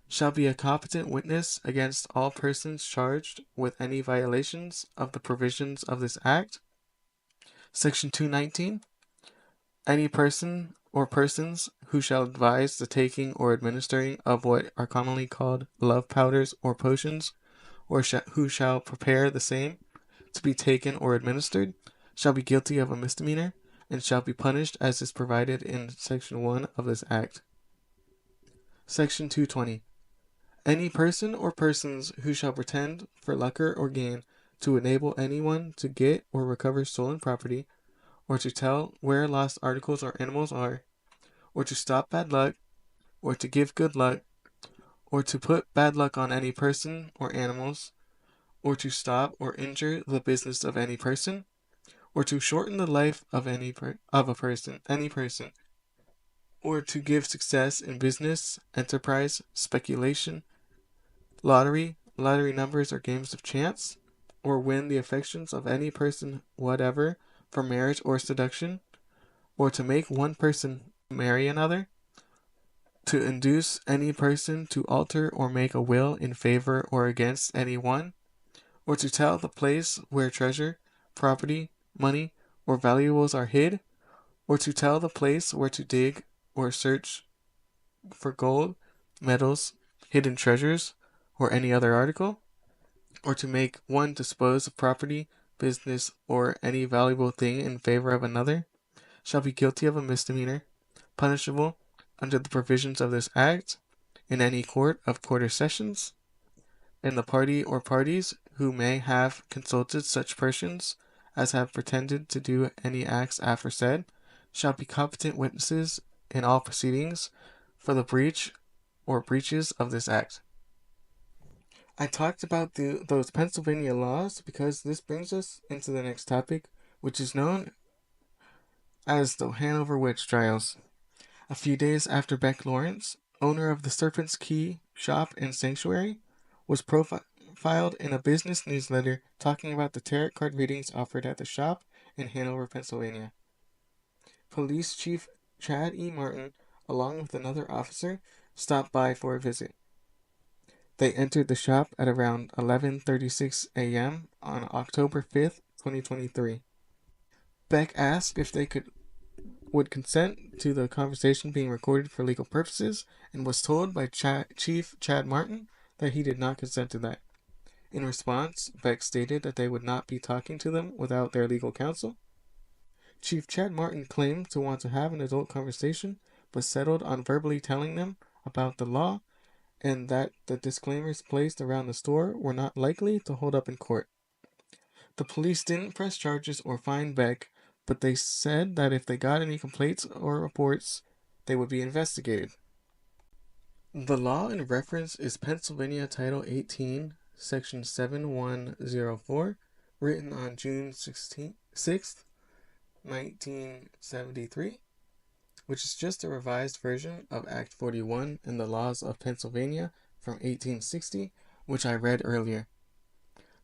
shall be a competent witness against all persons charged with any violations of the provisions of this Act. Section 219. Any person or persons who shall advise the taking or administering of what are commonly called love powders or potions, or who shall prepare the same to be taken or administered, shall be guilty of a misdemeanor, and shall be punished as is provided in Section 1 of this Act. Section 220. Any person or persons who shall pretend, for lucre or gain, to enable anyone to get or recover stolen property, or to tell where lost articles or animals are, or to stop bad luck, or to give good luck, or to put bad luck on any person or animals, or to stop or injure the business of any person, or to shorten the life of any person, or to give success in business, enterprise, speculation, lottery numbers, or games of chance, or win the affections of any person whatever for marriage or seduction, or to make one person marry another, to induce any person to alter or make a will in favor or against any one, or to tell the place where treasure, property, money, or valuables are hid, or to tell the place where to dig or search for gold, metals, hidden treasures, or any other article, or to make one dispose of property, business, or any valuable thing in favor of another, shall be guilty of a misdemeanor, punishable under the provisions of this Act in any court of quarter sessions, and the party or parties who may have consulted such persons as have pretended to do any acts aforesaid shall be competent witnesses in all proceedings for the breach or breaches of this Act. I talked about those Pennsylvania laws because this brings us into the next topic, which is known as the Hanover Witch Trials. A few days after Beck Lawrence, owner of the Serpent's Key shop and sanctuary, was profiled in a business newsletter talking about the tarot card readings offered at the shop in Hanover, Pennsylvania. Police Chief Chad E. Martin, along with another officer, stopped by for a visit. They entered the shop at around 11:36 a.m. on October 5th, 2023. Beck asked if they would consent to the conversation being recorded for legal purposes, and was told by Chief Chad Martin that he did not consent to that. In response, Beck stated that they would not be talking to them without their legal counsel. Chief Chad Martin claimed to want to have an adult conversation, but settled on verbally telling them about the law and that the disclaimers placed around the store were not likely to hold up in court. The police didn't press charges or fine Beck, but they said that if they got any complaints or reports, they would be investigated. The law in reference is Pennsylvania Title 18, Section 7104, written on June 6th, 1973, which is just a revised version of Act 41 in the laws of Pennsylvania from 1860, which I read earlier.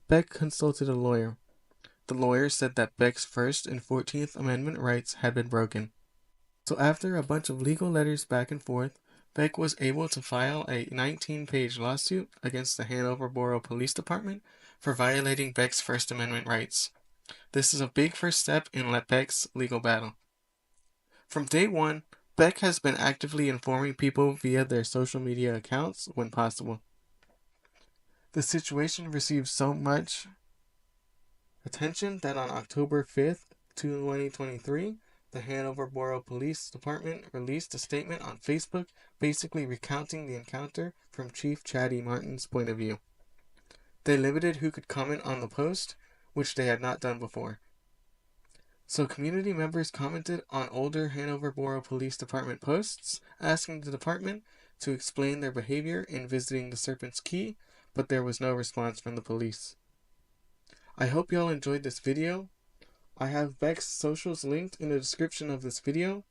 Beck consulted a lawyer. The lawyer said that Beck's First and 14th Amendment rights had been broken. So after a bunch of legal letters back and forth, Beck was able to file a 19-page lawsuit against the Hanover Borough Police Department for violating Beck's First Amendment rights. This is a big first step in Beck's legal battle. From day one, Beck has been actively informing people via their social media accounts when possible. The situation received so much attention that on October 5th, 2023, the Hanover Borough Police Department released a statement on Facebook basically recounting the encounter from Chief Chatty Martin's point of view. They limited who could comment on the post, which they had not done before. So community members commented on older Hanover Borough Police Department posts, asking the department to explain their behavior in visiting the Serpent's Key, but there was no response from the police. I hope y'all enjoyed this video. I have Beck's socials linked in the description of this video.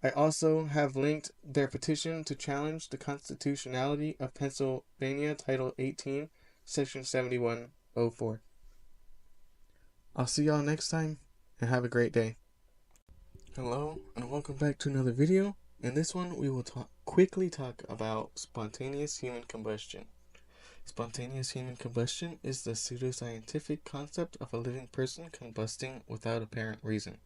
I also have linked their petition to challenge the constitutionality of Pennsylvania Title 18, Section 7104. I'll see y'all next time, and have a great day. Hello, and welcome back to another video. In this one, we will quickly talk about spontaneous human combustion. Spontaneous human combustion is the pseudoscientific concept of a living person combusting without apparent reason.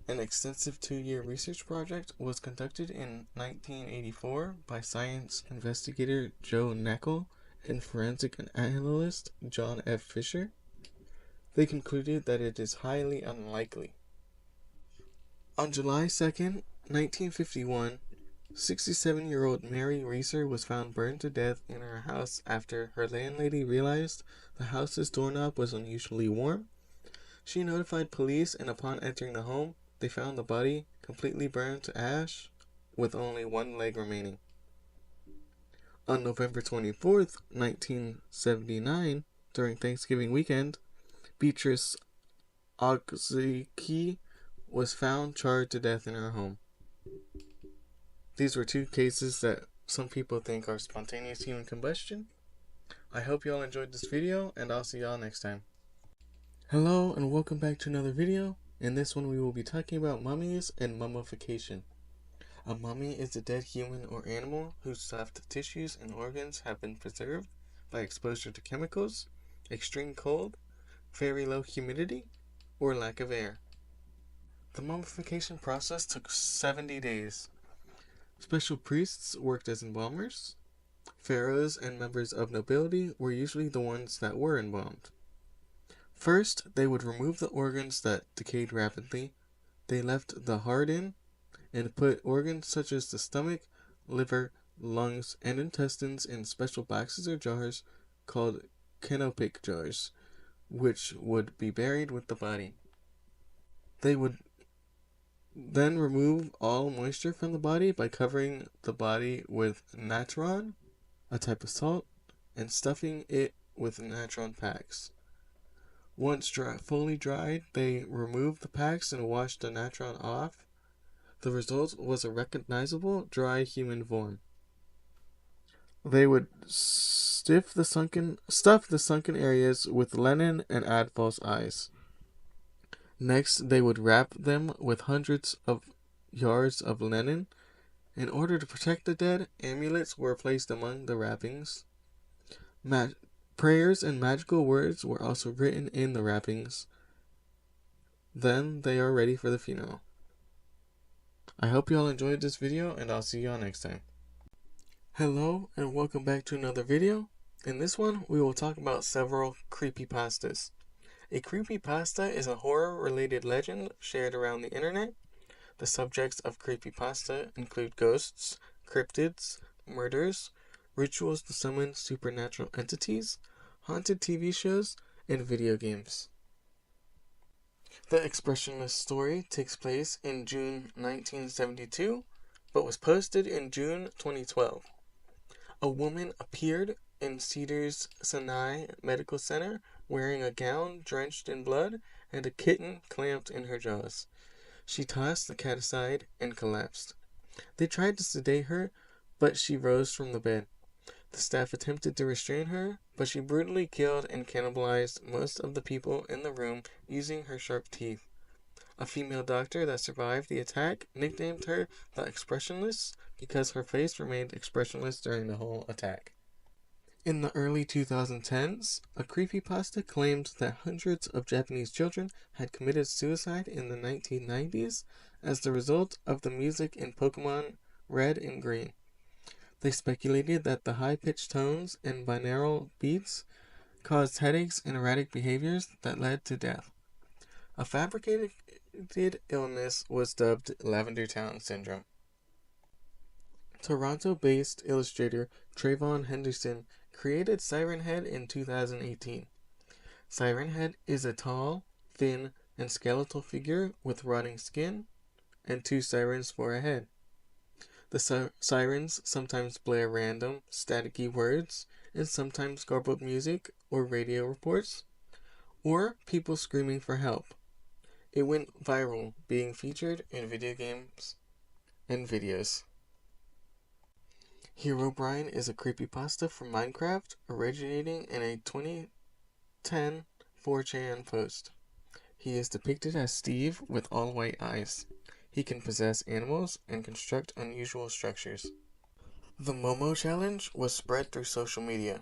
An extensive 2-year research project was conducted in 1984 by science investigator Joe Knackel and forensic analyst John F. Fisher. They concluded that it is highly unlikely. On July 2nd, 1951, 67-year-old Mary Reeser was found burned to death in her house after her landlady realized the house's doorknob was unusually warm. She notified police, and upon entering the home, they found the body completely burned to ash with only one leg remaining. On November 24th, 1979, during Thanksgiving weekend, Beatrice Ogzicki was found charred to death in her home. These were 2 cases that some people think are spontaneous human combustion. I hope y'all enjoyed this video, and I'll see y'all next time. Hello, and welcome back to another video. In this one, we will be talking about mummies and mummification. A mummy is a dead human or animal whose soft tissues and organs have been preserved by exposure to chemicals, extreme cold, very low humidity, or lack of air. The mummification process took 70 days. Special priests worked as embalmers. Pharaohs and members of nobility were usually the ones that were embalmed. First, they would remove the organs that decayed rapidly. They left the heart in and put organs such as the stomach, liver, lungs, and intestines in special boxes or jars called canopic jars, which would be buried with the body. They would then remove all moisture from the body by covering the body with natron, a type of salt, and stuffing it with natron packs. Once fully dried, they removed the packs and washed the natron off. The result was a recognizable dry human form. They would stuff the sunken areas with linen and add false eyes. Next, they would wrap them with hundreds of yards of linen. In order to protect the dead, amulets were placed among the wrappings. Prayers and magical words were also written in the wrappings. Then they are ready for the funeral. I hope you all enjoyed this video, and I'll see y'all next time. Hello, and welcome back to another video. In this one, we will talk about several creepypastas. A creepypasta is a horror-related legend shared around the internet. The subjects of creepypasta include ghosts, cryptids, murders, rituals to summon supernatural entities, haunted TV shows, and video games. The expressionless story takes place in June 1972, but was posted in June 2012. A woman appeared in Cedars-Sinai Medical Center wearing a gown drenched in blood and a kitten clamped in her jaws. She tossed the cat aside and collapsed. They tried to sedate her, but she rose from the bed. The staff attempted to restrain her, but she brutally killed and cannibalized most of the people in the room using her sharp teeth. A female doctor that survived the attack nicknamed her the Expressionless because her face remained expressionless during the whole attack. In the early 2010s, a creepypasta claimed that hundreds of Japanese children had committed suicide in the 1990s as the result of the music in Pokemon Red and Green. They speculated that the high-pitched tones and binaural beats caused headaches and erratic behaviors that led to death. A fabricated illness was dubbed Lavender Town Syndrome. Toronto-based illustrator Trayvon Henderson created Siren Head in 2018. Siren Head is a tall, thin, and skeletal figure with rotting skin and two sirens for a head. The sirens sometimes blare random, staticky words and sometimes garbled music or radio reports, or people screaming for help. It went viral, being featured in video games and videos. Herobrine is a creepypasta from Minecraft, originating in a 2010 4chan post. He is depicted as Steve with all white eyes. He can possess animals and construct unusual structures. The Momo Challenge was spread through social media.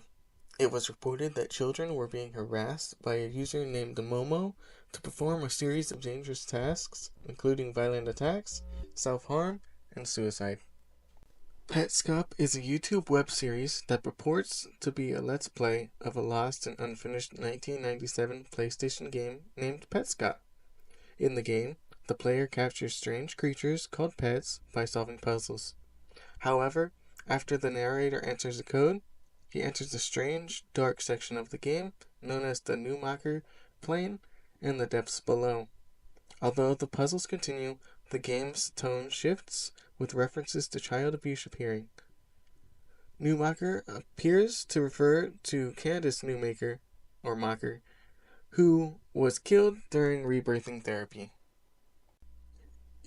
It was reported that children were being harassed by a user named Momo to perform a series of dangerous tasks, including violent attacks, self-harm, and suicide. Petscop is a YouTube web series that purports to be a let's play of a lost and unfinished 1997 PlayStation game named Petscop. In the game, the player captures strange creatures called pets by solving puzzles. However, after the narrator enters a code, he enters a strange, dark section of the game known as the Newmaker plane and the depths below. Although the puzzles continue, the game's tone shifts, with references to child abuse appearing. Newmaker appears to refer to Candace Newmaker, or Mocker, who was killed during rebirthing therapy.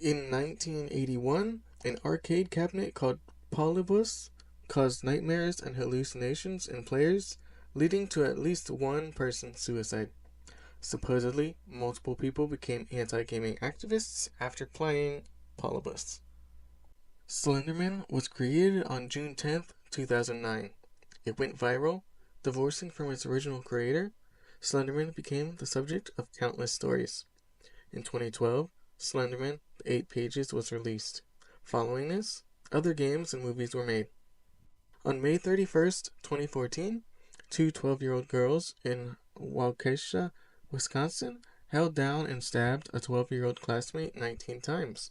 In 1981, an arcade cabinet called Polybus caused nightmares and hallucinations in players, leading to at least one person's suicide. Supposedly, multiple people became anti-gaming activists after playing Polybus. Slenderman was created on June 10, 2009. It went viral. Divorcing from its original creator, Slenderman became the subject of countless stories. In 2012, Slenderman, The 8 Pages was released. Following this, other games and movies were made. On May 31st, 2014, two 12-year-old girls in Waukesha, Wisconsin, held down and stabbed a 12-year-old classmate 19 times.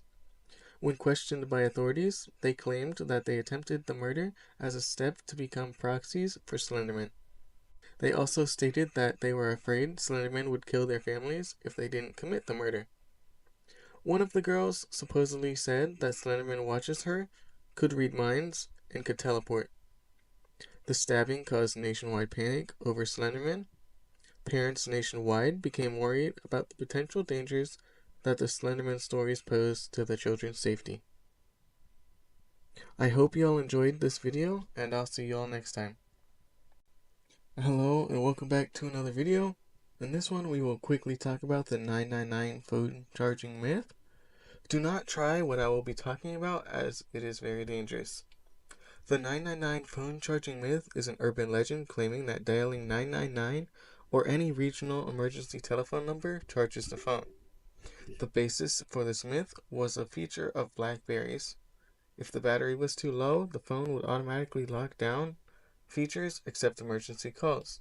When questioned by authorities, they claimed that they attempted the murder as a step to become proxies for Slenderman. They also stated that they were afraid Slenderman would kill their families if they didn't commit the murder. One of the girls supposedly said that Slenderman watches her, could read minds, and could teleport. The stabbing caused nationwide panic over Slenderman. Parents nationwide became worried about the potential dangers that the Slenderman stories pose to the children's safety. I hope you all enjoyed this video, and I'll see you all next time. Hello, and welcome back to another video. In this one, we will quickly talk about the 999 phone charging myth. Do not try what I will be talking about, as it is very dangerous. The 999 phone charging myth is an urban legend claiming that dialing 999 or any regional emergency telephone number charges the phone. The basis for this myth was a feature of BlackBerries. If the battery was too low, the phone would automatically lock down features except emergency calls.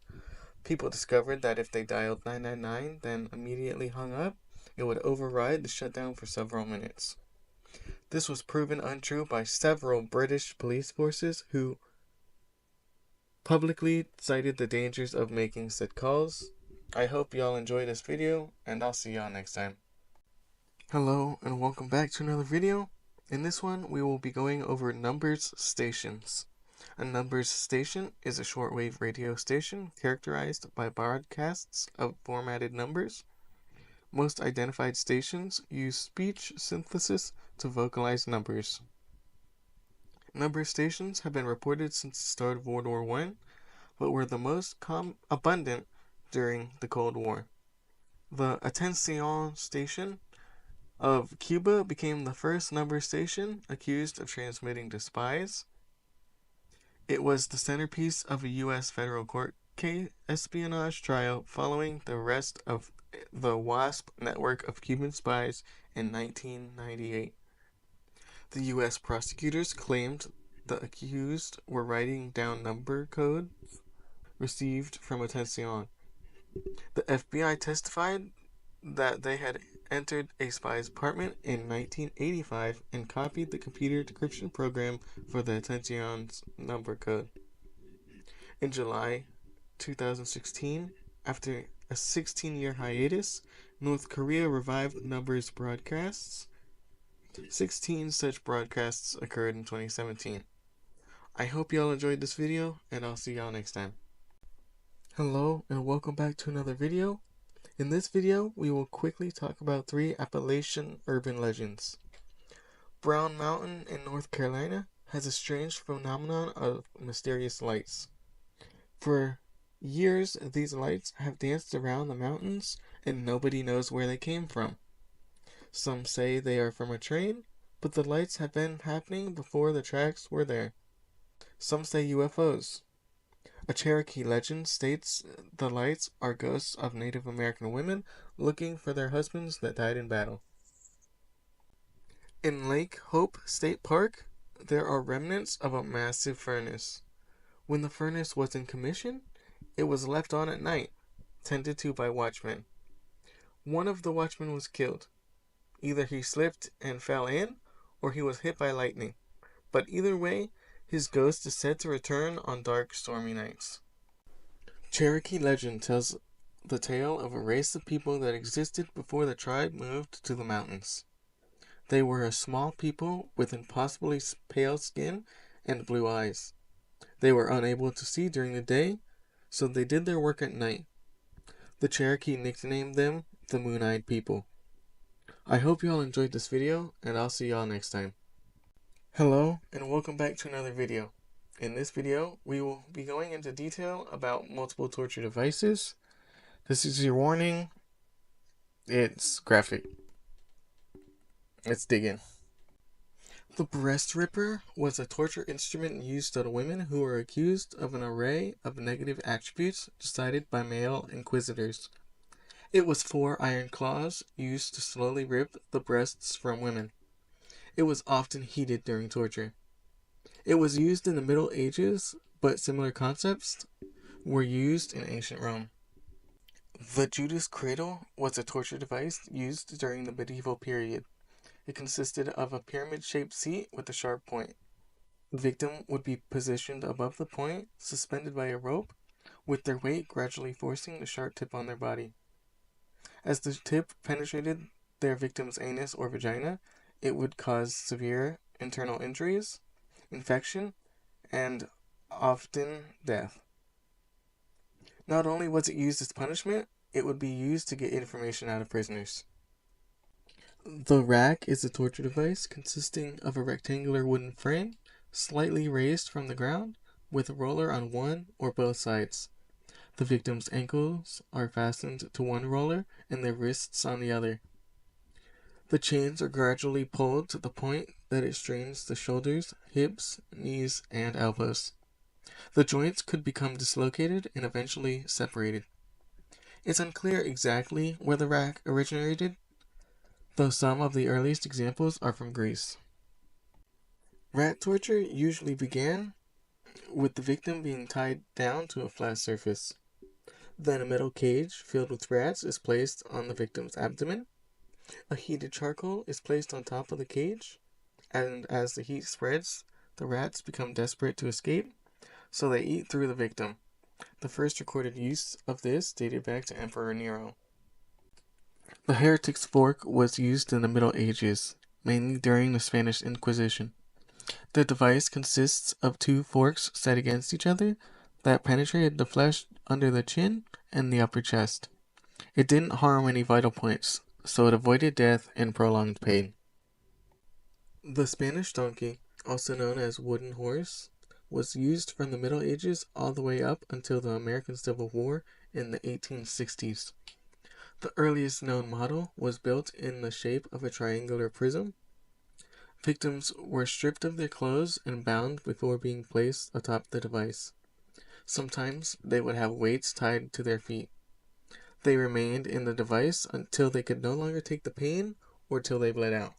People discovered that if they dialed 999, then immediately hung up, it would override the shutdown for several minutes. This was proven untrue by several British police forces who publicly cited the dangers of making said calls. I hope y'all enjoyed this video, and I'll see y'all next time. Hello, and welcome back to another video. In this one, we will be going over numbers stations. A numbers station is a shortwave radio station characterized by broadcasts of formatted numbers. Most identified stations use speech synthesis to vocalize numbers. Number stations have been reported since the start of World War I, but were the most abundant during the Cold War. The Attention station of Cuba became the first number station accused of transmitting to spies. It was the centerpiece of a U.S. federal court case espionage trial following the arrest of the WASP network of Cuban spies in 1998. The U.S. prosecutors claimed the accused were writing down number codes received from Attention. The FBI testified that they had entered a spy's apartment in 1985 and copied the computer decryption program for the Attention's number code. In July 2016, after a 16-year hiatus, North Korea revived numbers broadcasts. 16 such broadcasts occurred in 2017. I hope y'all enjoyed this video, and I'll see y'all next time. Hello, and welcome back to another video. In this video, we will quickly talk about 3 Appalachian urban legends. Brown Mountain in North Carolina has a strange phenomenon of mysterious lights. For years, these lights have danced around the mountains, and nobody knows where they came from. Some say they are from a train, but the lights have been happening before the tracks were there. Some say UFOs. A Cherokee legend states the lights are ghosts of Native American women looking for their husbands that died in battle. In Lake Hope State Park, there are remnants of a massive furnace. When the furnace was in commission, it was left on at night, tended to by watchmen. One of the watchmen was killed. Either he slipped and fell in, or he was hit by lightning. But either way, his ghost is said to return on dark, stormy nights. Cherokee legend tells the tale of a race of people that existed before the tribe moved to the mountains. They were a small people with impossibly pale skin and blue eyes. They were unable to see during the day, so they did their work at night. The Cherokee nicknamed them the Moon-Eyed People. I hope y'all enjoyed this video, and I'll see y'all next time. Hello, and welcome back to another video. In this video, we will be going into detail about multiple torture devices. This is your warning. It's graphic. Let's dig in. The breast ripper was a torture instrument used on women who were accused of an array of negative attributes decided by male inquisitors. It was 4 iron claws used to slowly rip the breasts from women. It was often heated during torture. It was used in the Middle Ages, but similar concepts were used in ancient Rome. The Judas cradle was a torture device used during the medieval period. It consisted of a pyramid-shaped seat with a sharp point. The victim would be positioned above the point, suspended by a rope, with their weight gradually forcing the sharp tip on their body. As the tip penetrated their victim's anus or vagina, it would cause severe internal injuries, infection, and often death. Not only was it used as punishment, it would be used to get information out of prisoners. The rack is a torture device consisting of a rectangular wooden frame, slightly raised from the ground, with a roller on one or both sides. The victim's ankles are fastened to one roller and their wrists on the other. The chains are gradually pulled to the point that it strains the shoulders, hips, knees, and elbows. The joints could become dislocated and eventually separated. It's unclear exactly where the rack originated, though some of the earliest examples are from Greece. Rat torture usually began with the victim being tied down to a flat surface. Then a metal cage filled with rats is placed on the victim's abdomen. A heated charcoal is placed on top of the cage, and as the heat spreads, the rats become desperate to escape, so they eat through the victim. The first recorded use of this dated back to Emperor Nero. The heretic's fork was used in the Middle Ages, mainly during the Spanish Inquisition. The device consists of two forks set against each other that penetrated the flesh under the chin and the upper chest. It didn't harm any vital points, so it avoided death and prolonged pain. The Spanish donkey, also known as wooden horse, was used from the Middle Ages all the way up until the American Civil War in the 1860s. The earliest known model was built in the shape of a triangular prism. Victims were stripped of their clothes and bound before being placed atop the device. Sometimes they would have weights tied to their feet. They remained in the device until they could no longer take the pain or till they bled out.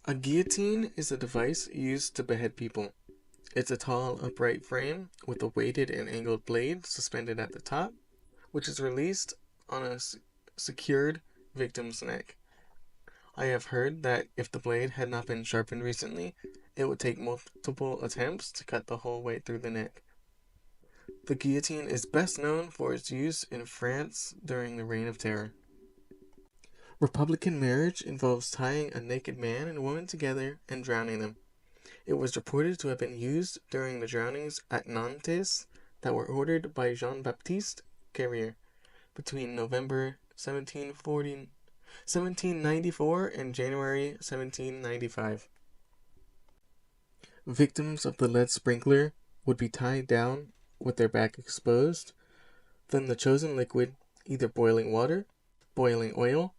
A guillotine is a device used to behead people. It's a tall, upright frame with a weighted and angled blade suspended at the top, which is released on a secured victim's neck. I have heard that if the blade had not been sharpened recently, it would take multiple attempts to cut the whole way through the neck. The guillotine is best known for its use in France during the Reign of Terror. Republican marriage involves tying a naked man and woman together and drowning them. It was reported to have been used during the drownings at Nantes that were ordered by Jean-Baptiste Carrier between November 1794 and January 1795. Victims of the lead sprinkler would be tied down with their back exposed. Then the chosen liquid, either boiling water, boiling oil,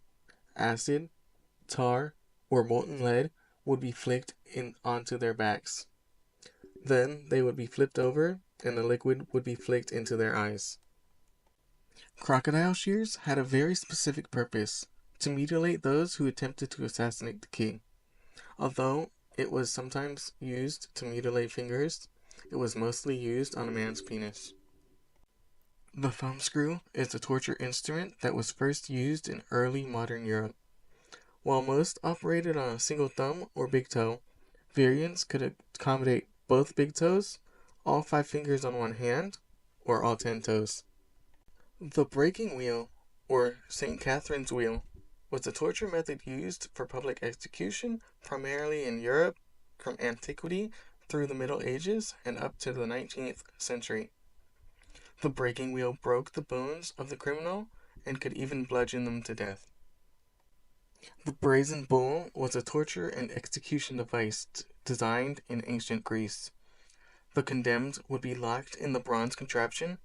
acid, tar, or molten lead, would be flicked onto their backs. Then they would be flipped over and the liquid would be flicked into their eyes. Crocodile shears had a very specific purpose, to mutilate those who attempted to assassinate the king. Although it was sometimes used to mutilate fingers, it was mostly used on a man's penis. The thumbscrew is a torture instrument that was first used in early modern Europe. While most operated on a single thumb or big toe, variants could accommodate both big toes, all 5 fingers on one hand, or all 10 toes. The breaking wheel, or St. Catherine's wheel, was a torture method used for public execution primarily in Europe from antiquity through the Middle Ages and up to the 19th century. The breaking wheel broke the bones of the criminal and could even bludgeon them to death. The brazen bull was a torture and execution device designed in ancient Greece. The condemned would be locked in the bronze contraption.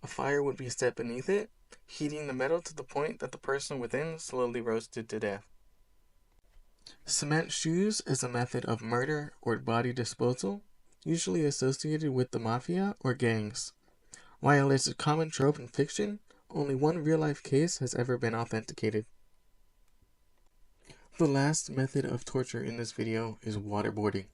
A fire would be set beneath it, heating the metal to the point that the person within slowly roasted to death. Cement shoes is a method of murder or body disposal, usually associated with the mafia or gangs. While it's a common trope in fiction, only one real-life case has ever been authenticated. The last method of torture in this video is waterboarding.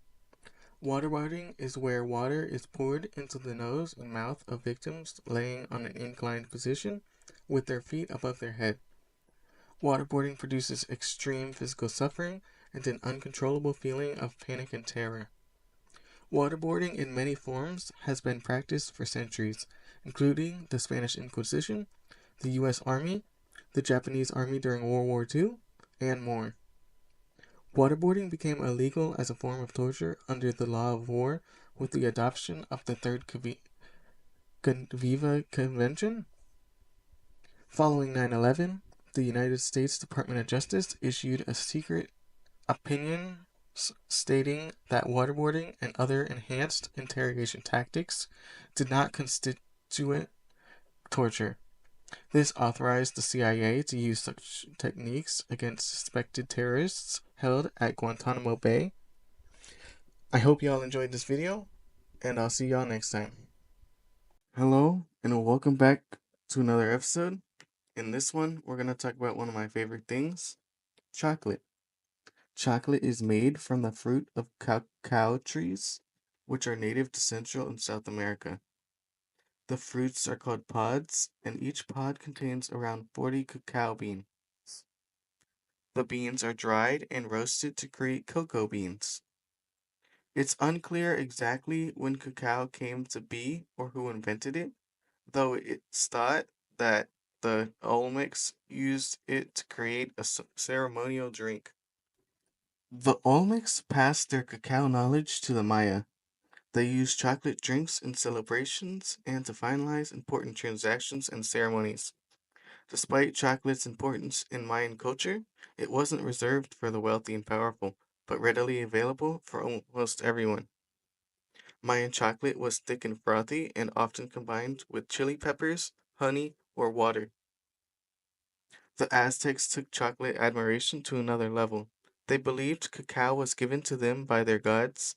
Waterboarding is where water is poured into the nose and mouth of victims laying on an inclined position with their feet above their head. Waterboarding produces extreme physical suffering and an uncontrollable feeling of panic and terror. Waterboarding in many forms has been practiced for centuries, including the Spanish Inquisition, the U.S. Army, the Japanese Army during World War II, and more. Waterboarding became illegal as a form of torture under the law of war with the adoption of the Third Geneva Convention. Following 9/11, the United States Department of Justice issued a secret opinion stating that waterboarding and other enhanced interrogation tactics did not constitute torture. This authorized the CIA to use such techniques against suspected terrorists held at Guantanamo Bay. I hope y'all enjoyed this video, and I'll see y'all next time. Hello, and welcome back to another episode. In this one, we're going to talk about one of my favorite things, chocolate. Chocolate is made from the fruit of cacao trees, which are native to Central and South America. The fruits are called pods, and each pod contains around 40 cacao beans. The beans are dried and roasted to create cocoa beans. It's unclear exactly when cacao came to be or who invented it, though it's thought that the Olmecs used it to create a ceremonial drink. The Olmecs passed their cacao knowledge to the Maya. They used chocolate drinks in celebrations and to finalize important transactions and ceremonies. Despite chocolate's importance in Mayan culture, it wasn't reserved for the wealthy and powerful, but readily available for almost everyone. Mayan chocolate was thick and frothy and often combined with chili peppers, honey, or water. The Aztecs took chocolate admiration to another level. They believed cacao was given to them by their gods.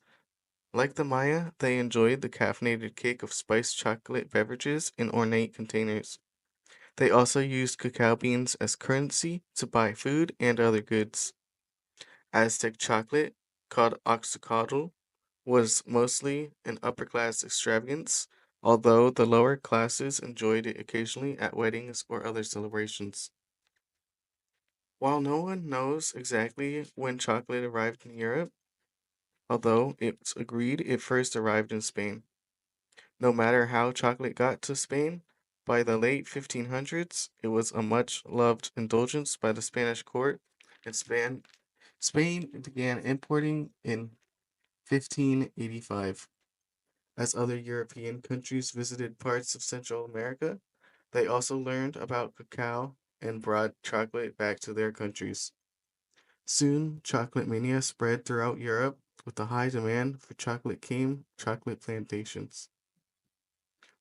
Like the Maya, they enjoyed the caffeinated cake of spiced chocolate beverages in ornate containers. They also used cacao beans as currency to buy food and other goods. Aztec chocolate, called oaxacal, was mostly an upper class extravagance, although the lower classes enjoyed it occasionally at weddings or other celebrations. While no one knows exactly when chocolate arrived in Europe, although it's agreed it first arrived in Spain. No matter how chocolate got to Spain, by the late 1500s, it was a much loved indulgence by the Spanish court, and Spain began importing in 1585. As other European countries visited parts of Central America, they also learned about cacao and brought chocolate back to their countries. Soon, chocolate mania spread throughout Europe. With the high demand for chocolate came chocolate plantations.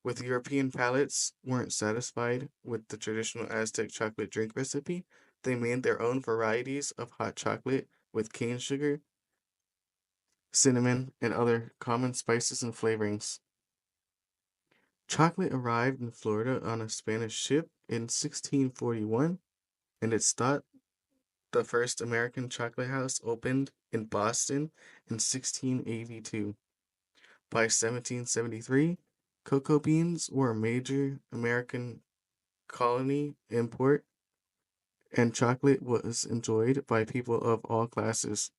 With European palates weren't satisfied with the traditional Aztec chocolate drink recipe, they made their own varieties of hot chocolate with cane sugar, cinnamon, and other common spices and flavorings. Chocolate arrived in Florida on a Spanish ship in 1641, and it's thought the first American chocolate house opened in Boston in 1682. By 1773, cocoa beans were a major American colony import, and chocolate was enjoyed by people of all classes.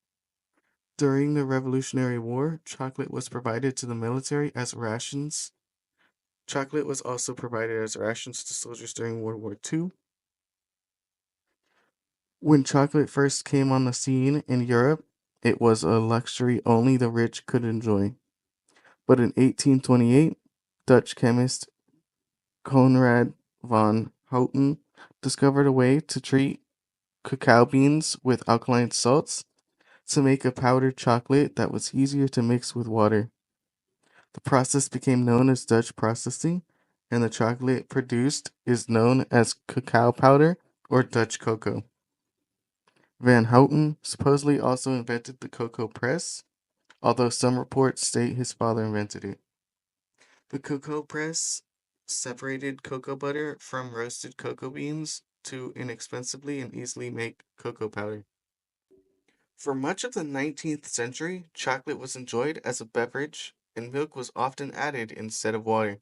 During the Revolutionary War, chocolate was provided to the military as rations. Chocolate was also provided as rations to soldiers during World War II. When chocolate first came on the scene in Europe, it was a luxury only the rich could enjoy. But in 1828, Dutch chemist Conrad von Houten discovered a way to treat cacao beans with alkaline salts to make a powdered chocolate that was easier to mix with water. The process became known as Dutch processing, and the chocolate produced is known as cacao powder or Dutch cocoa. Van Houten supposedly also invented the cocoa press, although some reports state his father invented it. The cocoa press separated cocoa butter from roasted cocoa beans to inexpensively and easily make cocoa powder. For much of the 19th century, chocolate was enjoyed as a beverage, and milk was often added instead of water.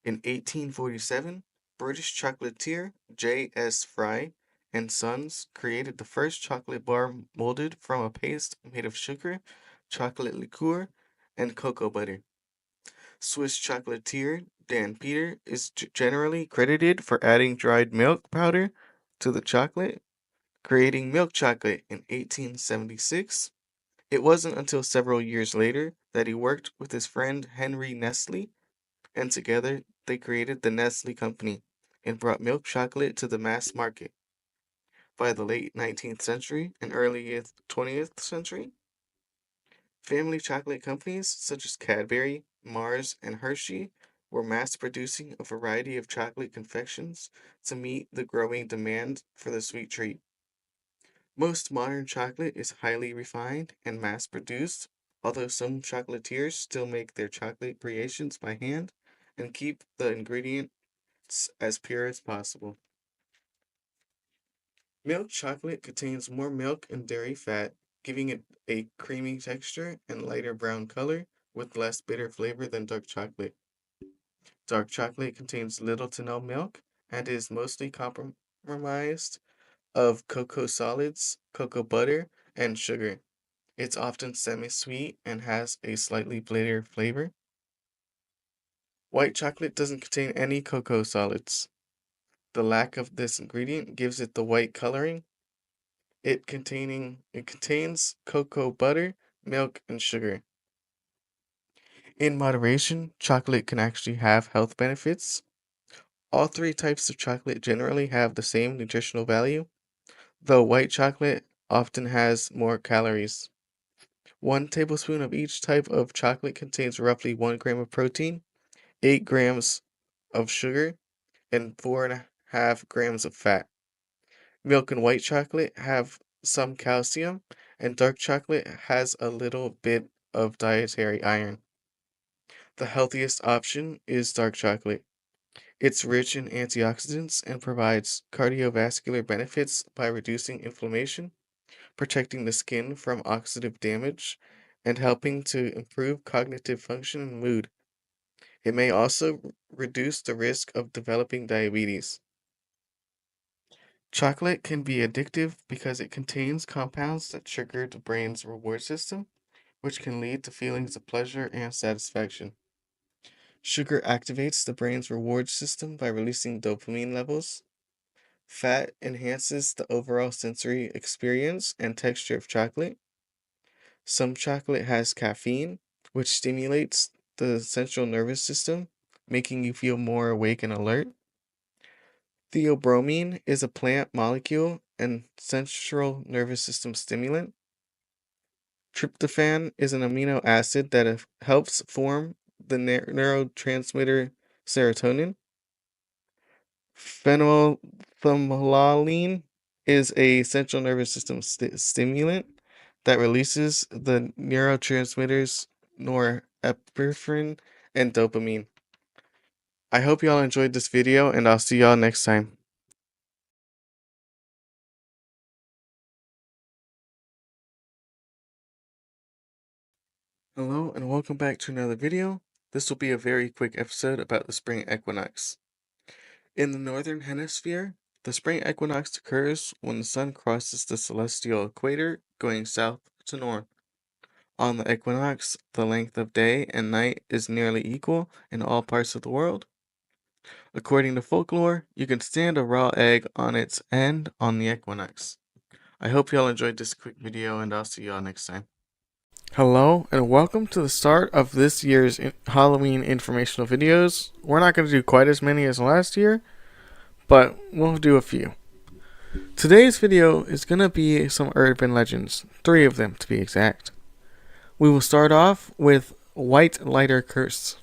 In 1847, British chocolatier J. S. Fry and Sons created the first chocolate bar molded from a paste made of sugar, chocolate liqueur, and cocoa butter. Swiss chocolatier Dan Peter is generally credited for adding dried milk powder to the chocolate, creating milk chocolate in 1876. It wasn't until several years later that he worked with his friend Henry Nestle, and together they created the Nestle Company and brought milk chocolate to the mass market. By the late 19th century and early 20th century, family chocolate companies such as Cadbury, Mars, and Hershey were mass producing a variety of chocolate confections to meet the growing demand for the sweet treat. Most modern chocolate is highly refined and mass produced, although some chocolatiers still make their chocolate creations by hand and keep the ingredients as pure as possible. Milk chocolate contains more milk and dairy fat, giving it a creamy texture and lighter brown color with less bitter flavor than dark chocolate. Dark chocolate contains little to no milk and is mostly comprised of cocoa solids, cocoa butter, and sugar. It's often semi-sweet and has a slightly bitter flavor. White chocolate doesn't contain any cocoa solids. The lack of this ingredient gives it the white coloring. It contains cocoa butter, milk, and sugar. In moderation, chocolate can actually have health benefits. All three types of chocolate generally have the same nutritional value, though white chocolate often has more calories. 1 tablespoon of each type of chocolate contains roughly 1 gram of protein, 8 grams of sugar, and 4.5 grams of fat. Milk and white chocolate have some calcium, and dark chocolate has a little bit of dietary iron. The healthiest option is dark chocolate. It's rich in antioxidants and provides cardiovascular benefits by reducing inflammation, protecting the skin from oxidative damage, and helping to improve cognitive function and mood. It may also reduce the risk of developing diabetes. Chocolate can be addictive because it contains compounds that trigger the brain's reward system, which can lead to feelings of pleasure and satisfaction. Sugar activates the brain's reward system by releasing dopamine levels. Fat enhances the overall sensory experience and texture of chocolate. Some chocolate has caffeine, which stimulates the central nervous system, making you feel more awake and alert. Theobromine is a plant molecule and central nervous system stimulant. Tryptophan is an amino acid that helps form the neurotransmitter serotonin. Phenolphthalein is a central nervous system stimulant that releases the neurotransmitters norepinephrine and dopamine. I hope y'all enjoyed this video, and I'll see y'all next time. Hello and welcome back to another video. This will be a very quick episode about the spring equinox. In the northern hemisphere, the spring equinox occurs when the sun crosses the celestial equator, going south to north. On the equinox, the length of day and night is nearly equal in all parts of the world. According to folklore, you can stand a raw egg on its end on the equinox. I hope y'all enjoyed this quick video, and I'll see y'all next time. Hello, and welcome to the start of this year's Halloween informational videos. We're not going to do quite as many as last year, but we'll do a few. Today's video is going to be some urban legends, 3 of them to be exact. We will start off with White Lighter Curse.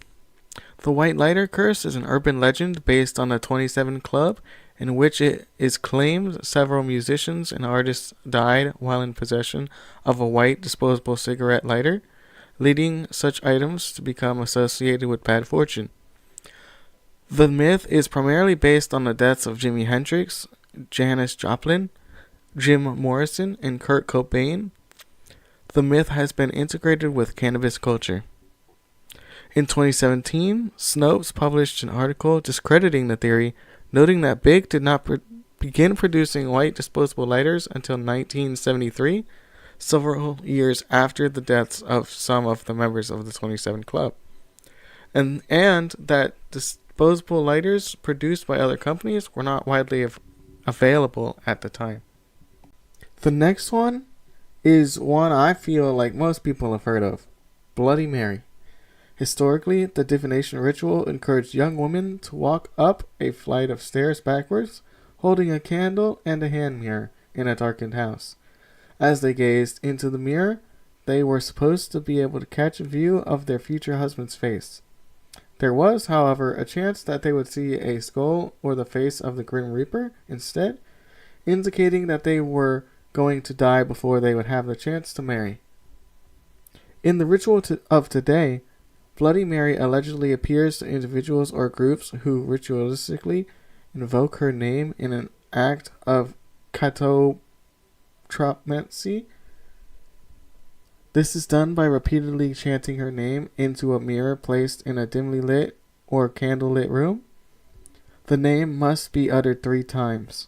The White Lighter Curse is an urban legend based on the 27 Club, in which it is claimed several musicians and artists died while in possession of a white disposable cigarette lighter, leading such items to become associated with bad fortune. The myth is primarily based on the deaths of Jimi Hendrix, Janis Joplin, Jim Morrison, and Kurt Cobain. The myth has been integrated with cannabis culture. In 2017, Snopes published an article discrediting the theory, noting that Big did not begin producing white disposable lighters until 1973, several years after the deaths of some of the members of the 27 Club, and that disposable lighters produced by other companies were not widely available at the time. The next one is one I feel like most people have heard of, Bloody Mary. Historically, the divination ritual encouraged young women to walk up a flight of stairs backwards, holding a candle and a hand mirror in a darkened house. As they gazed into the mirror, they were supposed to be able to catch a view of their future husband's face. There was, however, a chance that they would see a skull or the face of the Grim Reaper instead, indicating that they were going to die before they would have the chance to marry. In the ritual of today, Bloody Mary allegedly appears to individuals or groups who ritualistically invoke her name in an act of catotromancy. This is done by repeatedly chanting her name into a mirror placed in a dimly lit or candlelit room. The name must be uttered 3 times.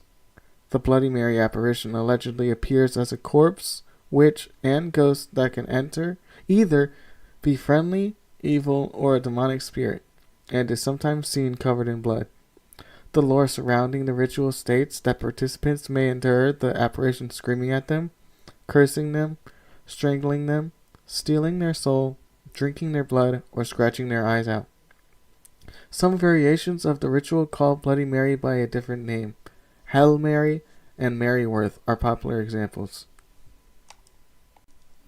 The Bloody Mary apparition allegedly appears as a corpse, witch, and ghost that can either be friendly, evil, or a demonic spirit, and is sometimes seen covered in blood. The lore surrounding the ritual states that participants may endure the apparition screaming at them, cursing them, strangling them, stealing their soul, drinking their blood, or scratching their eyes out. Some variations of the ritual call Bloody Mary by a different name. Hail Mary and Maryworth are popular examples.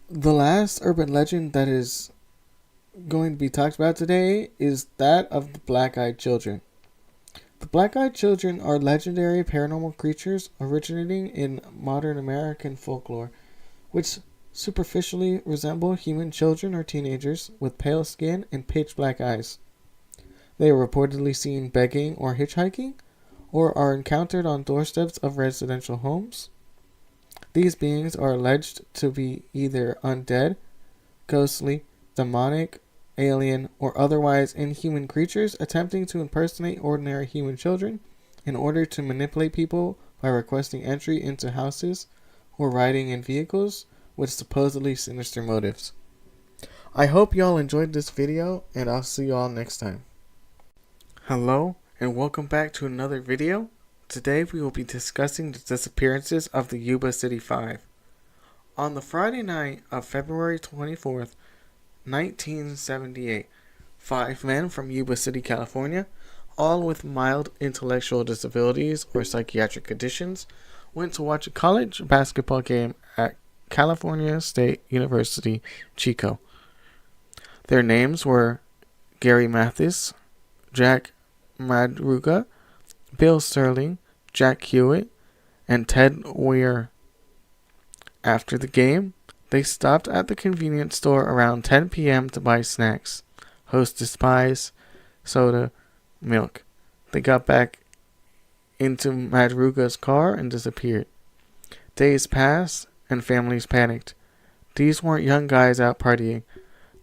The last urban legend that is going to be talked about today is that of the Black-Eyed Children. The Black-Eyed Children are legendary paranormal creatures originating in modern American folklore, which superficially resemble human children or teenagers with pale skin and pitch black eyes. They are reportedly seen begging or hitchhiking, or are encountered on doorsteps of residential homes. These beings are alleged to be either undead, ghostly, demonic, alien, or otherwise inhuman creatures attempting to impersonate ordinary human children in order to manipulate people by requesting entry into houses or riding in vehicles with supposedly sinister motives. I hope y'all enjoyed this video, and I'll see y'all next time. Hello, and welcome back to another video. Today we will be discussing the disappearances of the Yuba City 5. On the Friday night of February 24th, 1978, 5 men from Yuba City, California, all with mild intellectual disabilities or psychiatric conditions, went to watch a college basketball game at California State University, Chico. Their names were Gary Mathis, Jack Madruga, Bill Sterling, Jack Hewitt, and Ted Weir. After the game, they stopped at the convenience store around 10 p.m. to buy snacks, Hostess pies, soda, milk. They got back into Madruga's car and disappeared. Days passed, and families panicked. These weren't young guys out partying.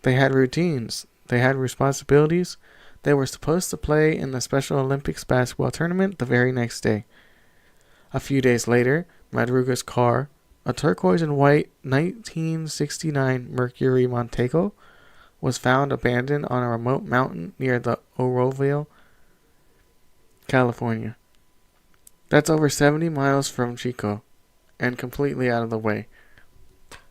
They had routines. They had responsibilities. They were supposed to play in the Special Olympics basketball tournament the very next day. A few days later, Madruga's car, a turquoise and white 1969 Mercury Montego, was found abandoned on a remote mountain near the Oroville, California. That's over 70 miles from Chico, and completely out of the way.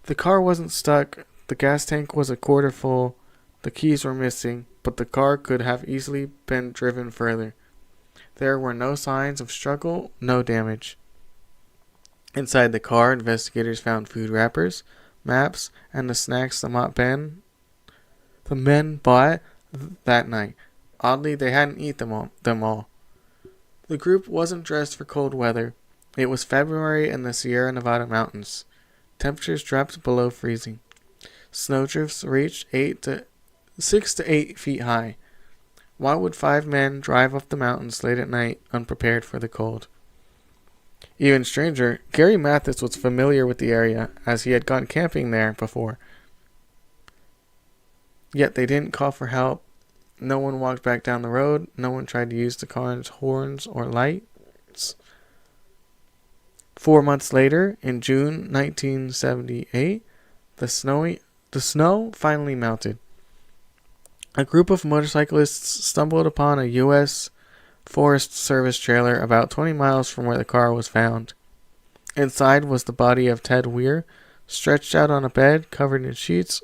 The car wasn't stuck, the gas tank was a quarter full, the keys were missing, but the car could have easily been driven further. There were no signs of struggle, no damage. Inside the car, investigators found food wrappers, maps, and the snacks the men bought that night. Oddly, they hadn't eaten them all. The group wasn't dressed for cold weather. It was February in the Sierra Nevada mountains. Temperatures dropped below freezing. Snowdrifts reached 6 to 8 feet high. Why would 5 men drive up the mountains late at night, unprepared for the cold? Even stranger, Gary Mathis was familiar with the area, as he had gone camping there before. Yet they didn't call for help. No one walked back down the road. No one tried to use the car's horns or lights. 4 months later, in June 1978, the snow finally melted. A group of motorcyclists stumbled upon a U.S. Forest Service trailer about 20 miles from where the car was found. Inside was the body of Ted Weir, stretched out on a bed covered in sheets,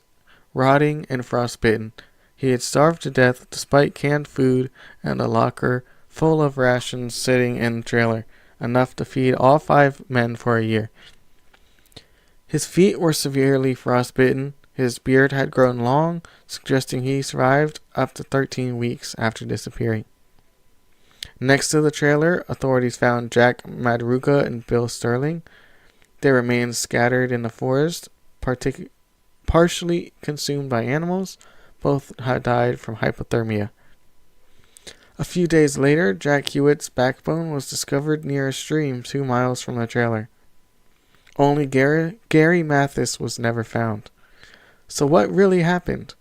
rotting and frostbitten. He had starved to death despite canned food and a locker full of rations sitting in the trailer, enough to feed all 5 men for a year. His feet were severely frostbitten. His beard had grown long, suggesting he survived up to 13 weeks after disappearing. Next to the trailer, authorities found Jack Madruga and Bill Sterling. Their remains scattered in the forest, partially consumed by animals. Both had died from hypothermia. A few days later, Jack Hewitt's backbone was discovered near a stream 2 miles from the trailer. Only Gary Mathis was never found. So what really happened?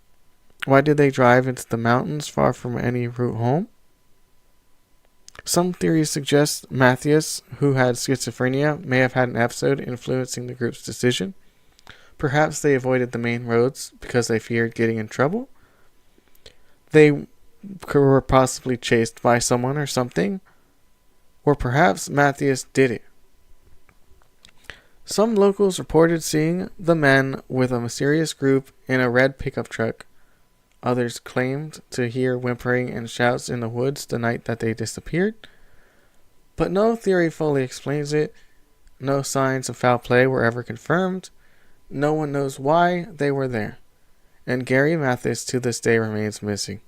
Why did they drive into the mountains far from any route home? Some theories suggest Matthias, who had schizophrenia, may have had an episode influencing the group's decision. Perhaps they avoided the main roads because they feared getting in trouble. They were possibly chased by someone or something. Or perhaps Matthias did it. Some locals reported seeing the men with a mysterious group in a red pickup truck. Others claimed to hear whimpering and shouts in the woods the night that they disappeared. But no theory fully explains it. No signs of foul play were ever confirmed. No one knows why they were there. And Gary Mathis to this day remains missing.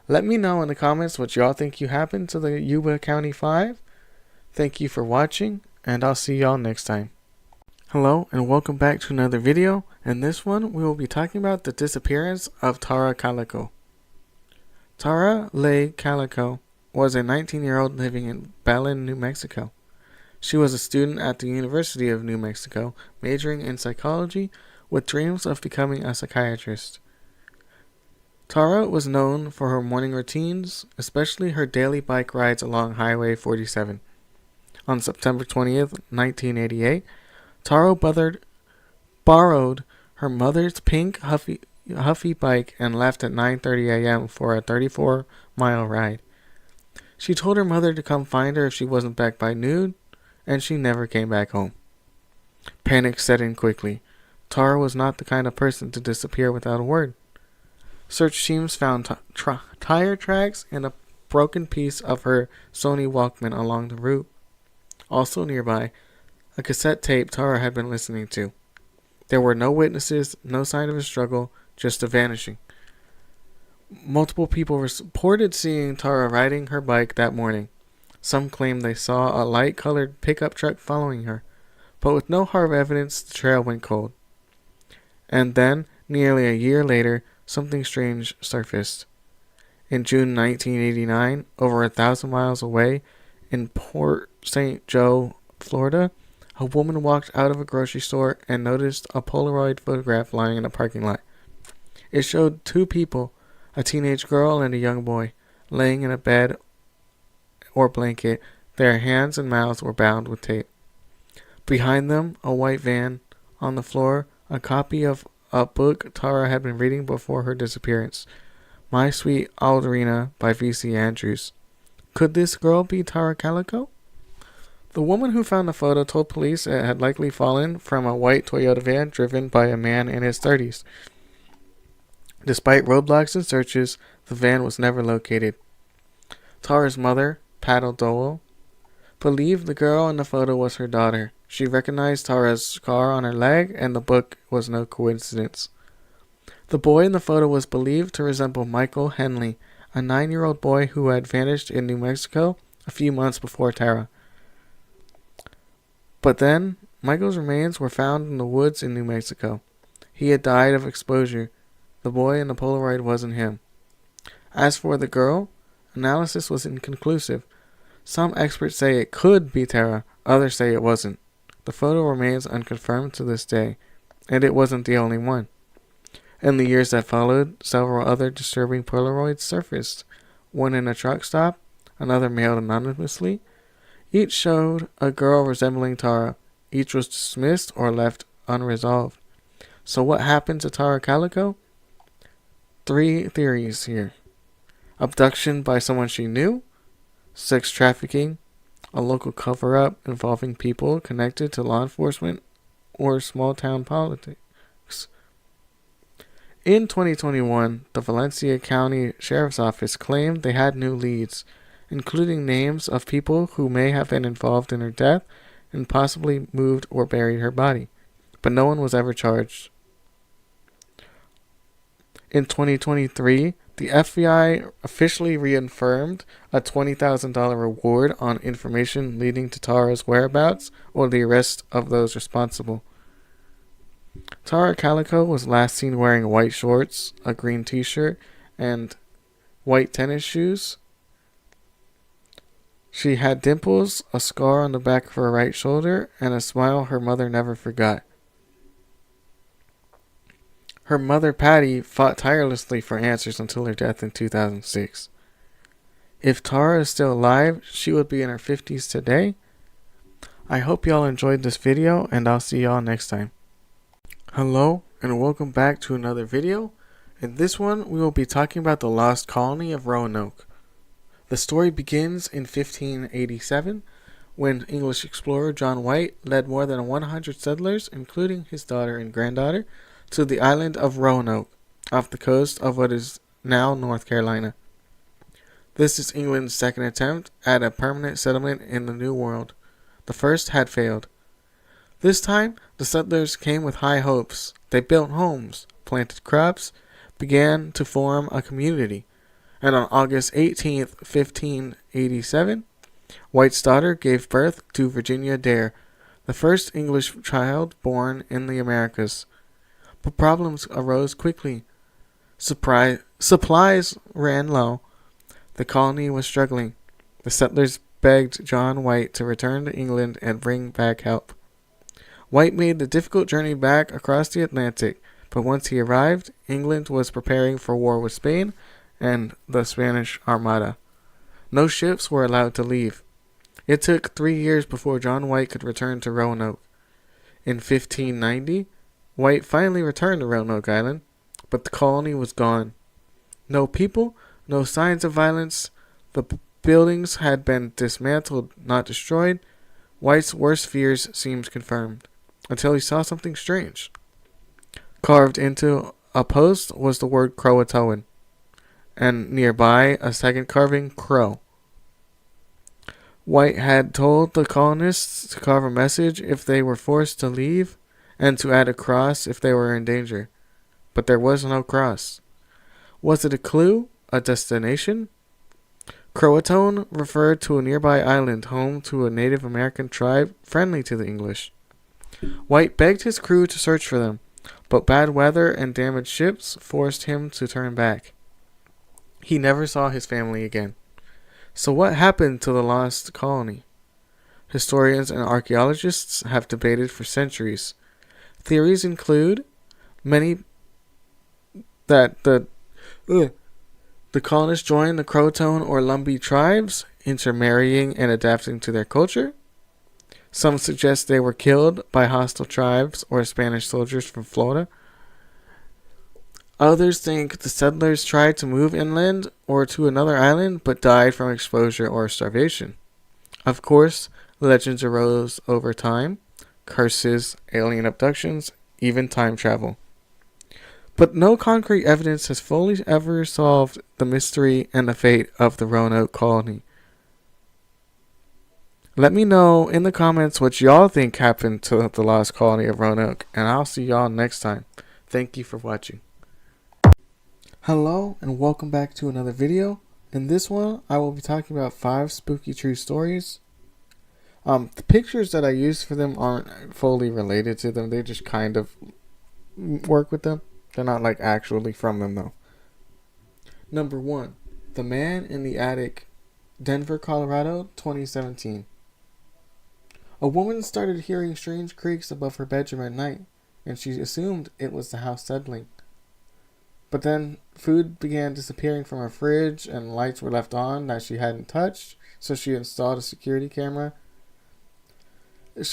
Let me know in the comments what y'all think you happened to the Yuba County 5. Thank you for watching, and I'll see y'all next time. Hello, and welcome back to another video. In this one, we will be talking about the disappearance of Tara Calico. Tara L.A.D. Calico was a 19-year-old living in Belen, New Mexico. She was a student at the University of New Mexico, majoring in psychology with dreams of becoming a psychiatrist. Tara was known for her morning routines, especially her daily bike rides along Highway 47. On September 20th, 1988, Tara borrowed her mother's pink Huffy bike and left at 9:30 a.m. for a 34-mile ride. She told her mother to come find her if she wasn't back by noon, and she never came back home. Panic set in quickly. Tara was not the kind of person to disappear without a word. Search teams found tire tracks and a broken piece of her Sony Walkman along the route. Also nearby, a cassette tape Tara had been listening to. There were no witnesses, no sign of a struggle, just a vanishing. Multiple people reported seeing Tara riding her bike that morning. Some claimed they saw a light-colored pickup truck following her, but with no hard evidence, the trail went cold. And then, nearly a year later, something strange surfaced. In June 1989, over 1,000 miles away, in Port St. Joe, Florida, a woman walked out of a grocery store and noticed a Polaroid photograph lying in a parking lot. It showed two people, a teenage girl and a young boy, laying in a bed or blanket. Their hands and mouths were bound with tape. Behind them, a white van. On the floor, a copy of a book Tara had been reading before her disappearance, My Sweet Alderina by V.C. Andrews. Could this girl be Tara Calico? The woman who found the photo told police it had likely fallen from a white Toyota van driven by a man in his 30s. Despite roadblocks and searches, the van was never located. Tara's mother, Paddle Dowell, believed the girl in the photo was her daughter. She recognized Tara's scar on her leg, and the book was no coincidence. The boy in the photo was believed to resemble Michael Henley, a 9-year-old boy who had vanished in New Mexico a few months before Tara. But then, Michael's remains were found in the woods in New Mexico. He had died of exposure. The boy in the Polaroid wasn't him. As for the girl, analysis was inconclusive. Some experts say it could be Tara, others say it wasn't. The photo remains unconfirmed to this day, and it wasn't the only one. In the years that followed, several other disturbing Polaroids surfaced, one in a truck stop, another mailed anonymously. Each showed a girl resembling Tara. Each was dismissed or left unresolved. So what happened to Tara Calico? 3 theories here. Abduction by someone she knew, sex trafficking, a local cover-up involving people connected to law enforcement, or small-town politics. In 2021, the Valencia County Sheriff's Office claimed they had new leads, including names of people who may have been involved in her death and possibly moved or buried her body, but no one was ever charged. In 2023, the FBI officially reaffirmed a $20,000 reward on information leading to Tara's whereabouts or the arrest of those responsible. Tara Calico was last seen wearing white shorts, a green t-shirt, and white tennis shoes. She had dimples, a scar on the back of her right shoulder, and a smile her mother never forgot. Her mother, Patty, fought tirelessly for answers until her death in 2006. If Tara is still alive, she would be in her 50s today. I hope y'all enjoyed this video, and I'll see y'all next time. Hello, and welcome back to another video. In this one, we will be talking about the lost colony of Roanoke. The story begins in 1587, when English explorer John White led more than 100 settlers, including his daughter and granddaughter, to the island of Roanoke, off the coast of what is now North Carolina. This is England's second attempt at a permanent settlement in the New World. The first had failed. This time, the settlers came with high hopes. They built homes, planted crops, began to form a community. And on August 18th, 1587, White's daughter gave birth to Virginia Dare, the first English child born in the Americas. But problems arose quickly. Supplies ran low. The colony was struggling. The settlers begged John White to return to England and bring back help. White made the difficult journey back across the Atlantic, but once he arrived, England was preparing for war with Spain and the Spanish Armada. No ships were allowed to leave. It took 3 years before John White could return to Roanoke. In 1590, White finally returned to Roanoke Island, but the colony was gone. No people, no signs of violence. The buildings had been dismantled, not destroyed. White's worst fears seemed confirmed, until he saw something strange. Carved into a post was the word Croatoan, and nearby a second carving, Crow. White had told the colonists to carve a message if they were forced to leave, and to add a cross if they were in danger. But there was no cross. Was it a clue? A destination? Croatoan referred to a nearby island home to a Native American tribe friendly to the English. White begged his crew to search for them, but bad weather and damaged ships forced him to turn back. He never saw his family again. So what happened to the lost colony? Historians and archaeologists have debated for centuries. Theories include many that the colonists joined the Croatoan or Lumbee tribes, intermarrying and adapting to their culture. Some suggest they were killed by hostile tribes or Spanish soldiers from Florida. Others think the settlers tried to move inland or to another island but died from exposure or starvation. Of course, legends arose over time: curses, alien abductions, even time travel. But no concrete evidence has fully ever solved the mystery and the fate of the Roanoke colony. Let me know in the comments what y'all think happened to the lost colony of Roanoke, and I'll see y'all next time. Thank you for watching. Hello, and welcome back to another video. In this one, I will be talking about 5 spooky true stories. The pictures that I used for them aren't fully related to them. They just kind of work with them. They're not like actually from them though. Number 1. The Man in the Attic, Denver, Colorado, 2017. A woman started hearing strange creaks above her bedroom at night, and she assumed it was the house settling. But then food began disappearing from her fridge, and lights were left on that she hadn't touched, so she installed a security camera.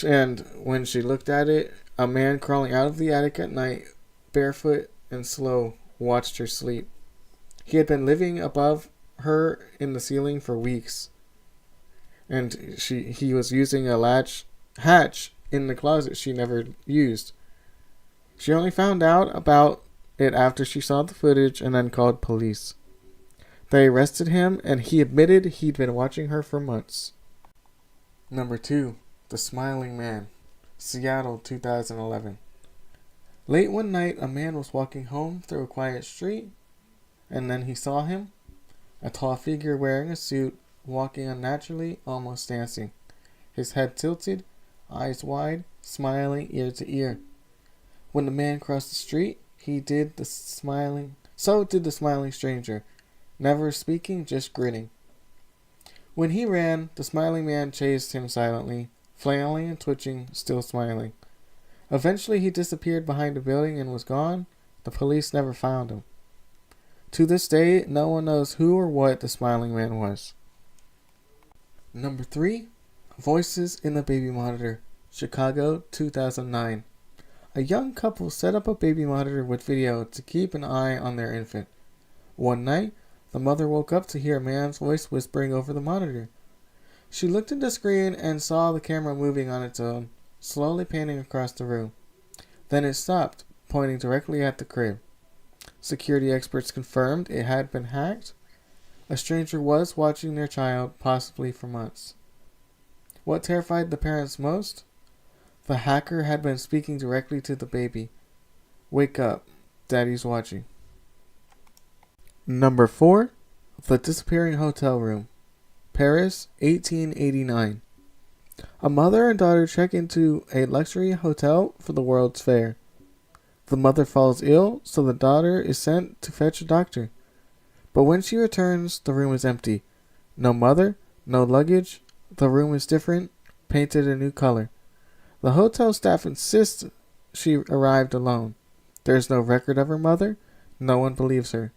And when she looked at it, a man crawling out of the attic at night, barefoot and slow, watched her sleep. He had been living above her in the ceiling for weeks, and he was using a hatch in the closet she never used. She only found out about it after she saw the footage and then called police. They arrested him, and he admitted he'd been watching her for months. Number 2. The Smiling Man, Seattle, 2011. Late one night, a man was walking home through a quiet street, and then he saw him, a tall figure wearing a suit, walking unnaturally, almost dancing, his head tilted, eyes wide, smiling ear to ear. When the man crossed the street, so did the smiling stranger, never speaking, just grinning. When he ran, the smiling man chased him silently, flailing and twitching, still smiling. Eventually he disappeared behind a building and was gone. The police never found him. To this day, no one knows who or what the smiling man was. Number 3. Voices in the Baby Monitor, Chicago, 2009. A young couple set up a baby monitor with video to keep an eye on their infant. One night, the mother woke up to hear a man's voice whispering over the monitor. She looked at the screen and saw the camera moving on its own, slowly panning across the room. Then it stopped, pointing directly at the crib. Security experts confirmed it had been hacked. A stranger was watching their child, possibly for months. What terrified the parents most? The hacker had been speaking directly to the baby. Wake up, Daddy's watching. Number 4. The Disappearing Hotel Room, Paris, 1889. A mother and daughter check into a luxury hotel for the World's Fair. The mother falls ill, so the daughter is sent to fetch a doctor. But when she returns, the room is empty. No mother, no luggage. The room is different, painted a new color. The hotel staff insists she arrived alone. There is no record of her mother. No one believes her.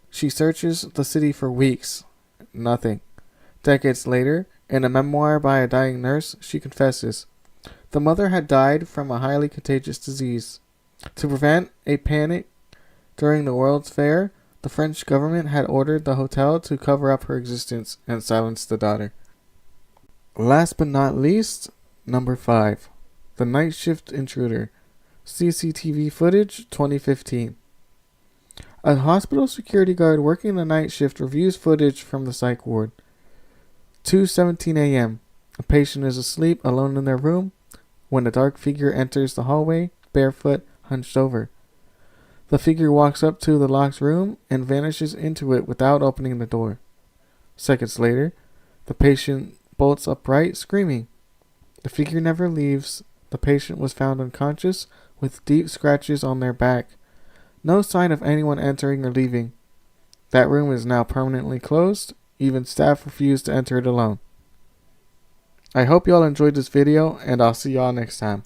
She searches the city for weeks. Nothing. Decades later, in a memoir by a dying nurse, she confesses. The mother had died from a highly contagious disease. To prevent a panic during the World's Fair, the French government had ordered the hotel to cover up her existence and silence the daughter. Last but not least, number 5. The Night Shift Intruder, CCTV footage, 2015. A hospital security guard working the night shift reviews footage from the psych ward. 2:17 a.m. A patient is asleep alone in their room when a dark figure enters the hallway, barefoot, hunched over. The figure walks up to the locked room and vanishes into it without opening the door. Seconds later, the patient bolts upright, screaming. The figure never leaves. The patient was found unconscious with deep scratches on their back. No sign of anyone entering or leaving. That room is now permanently closed. Even staff refuse to enter it alone. I hope y'all enjoyed this video, and I'll see y'all next time.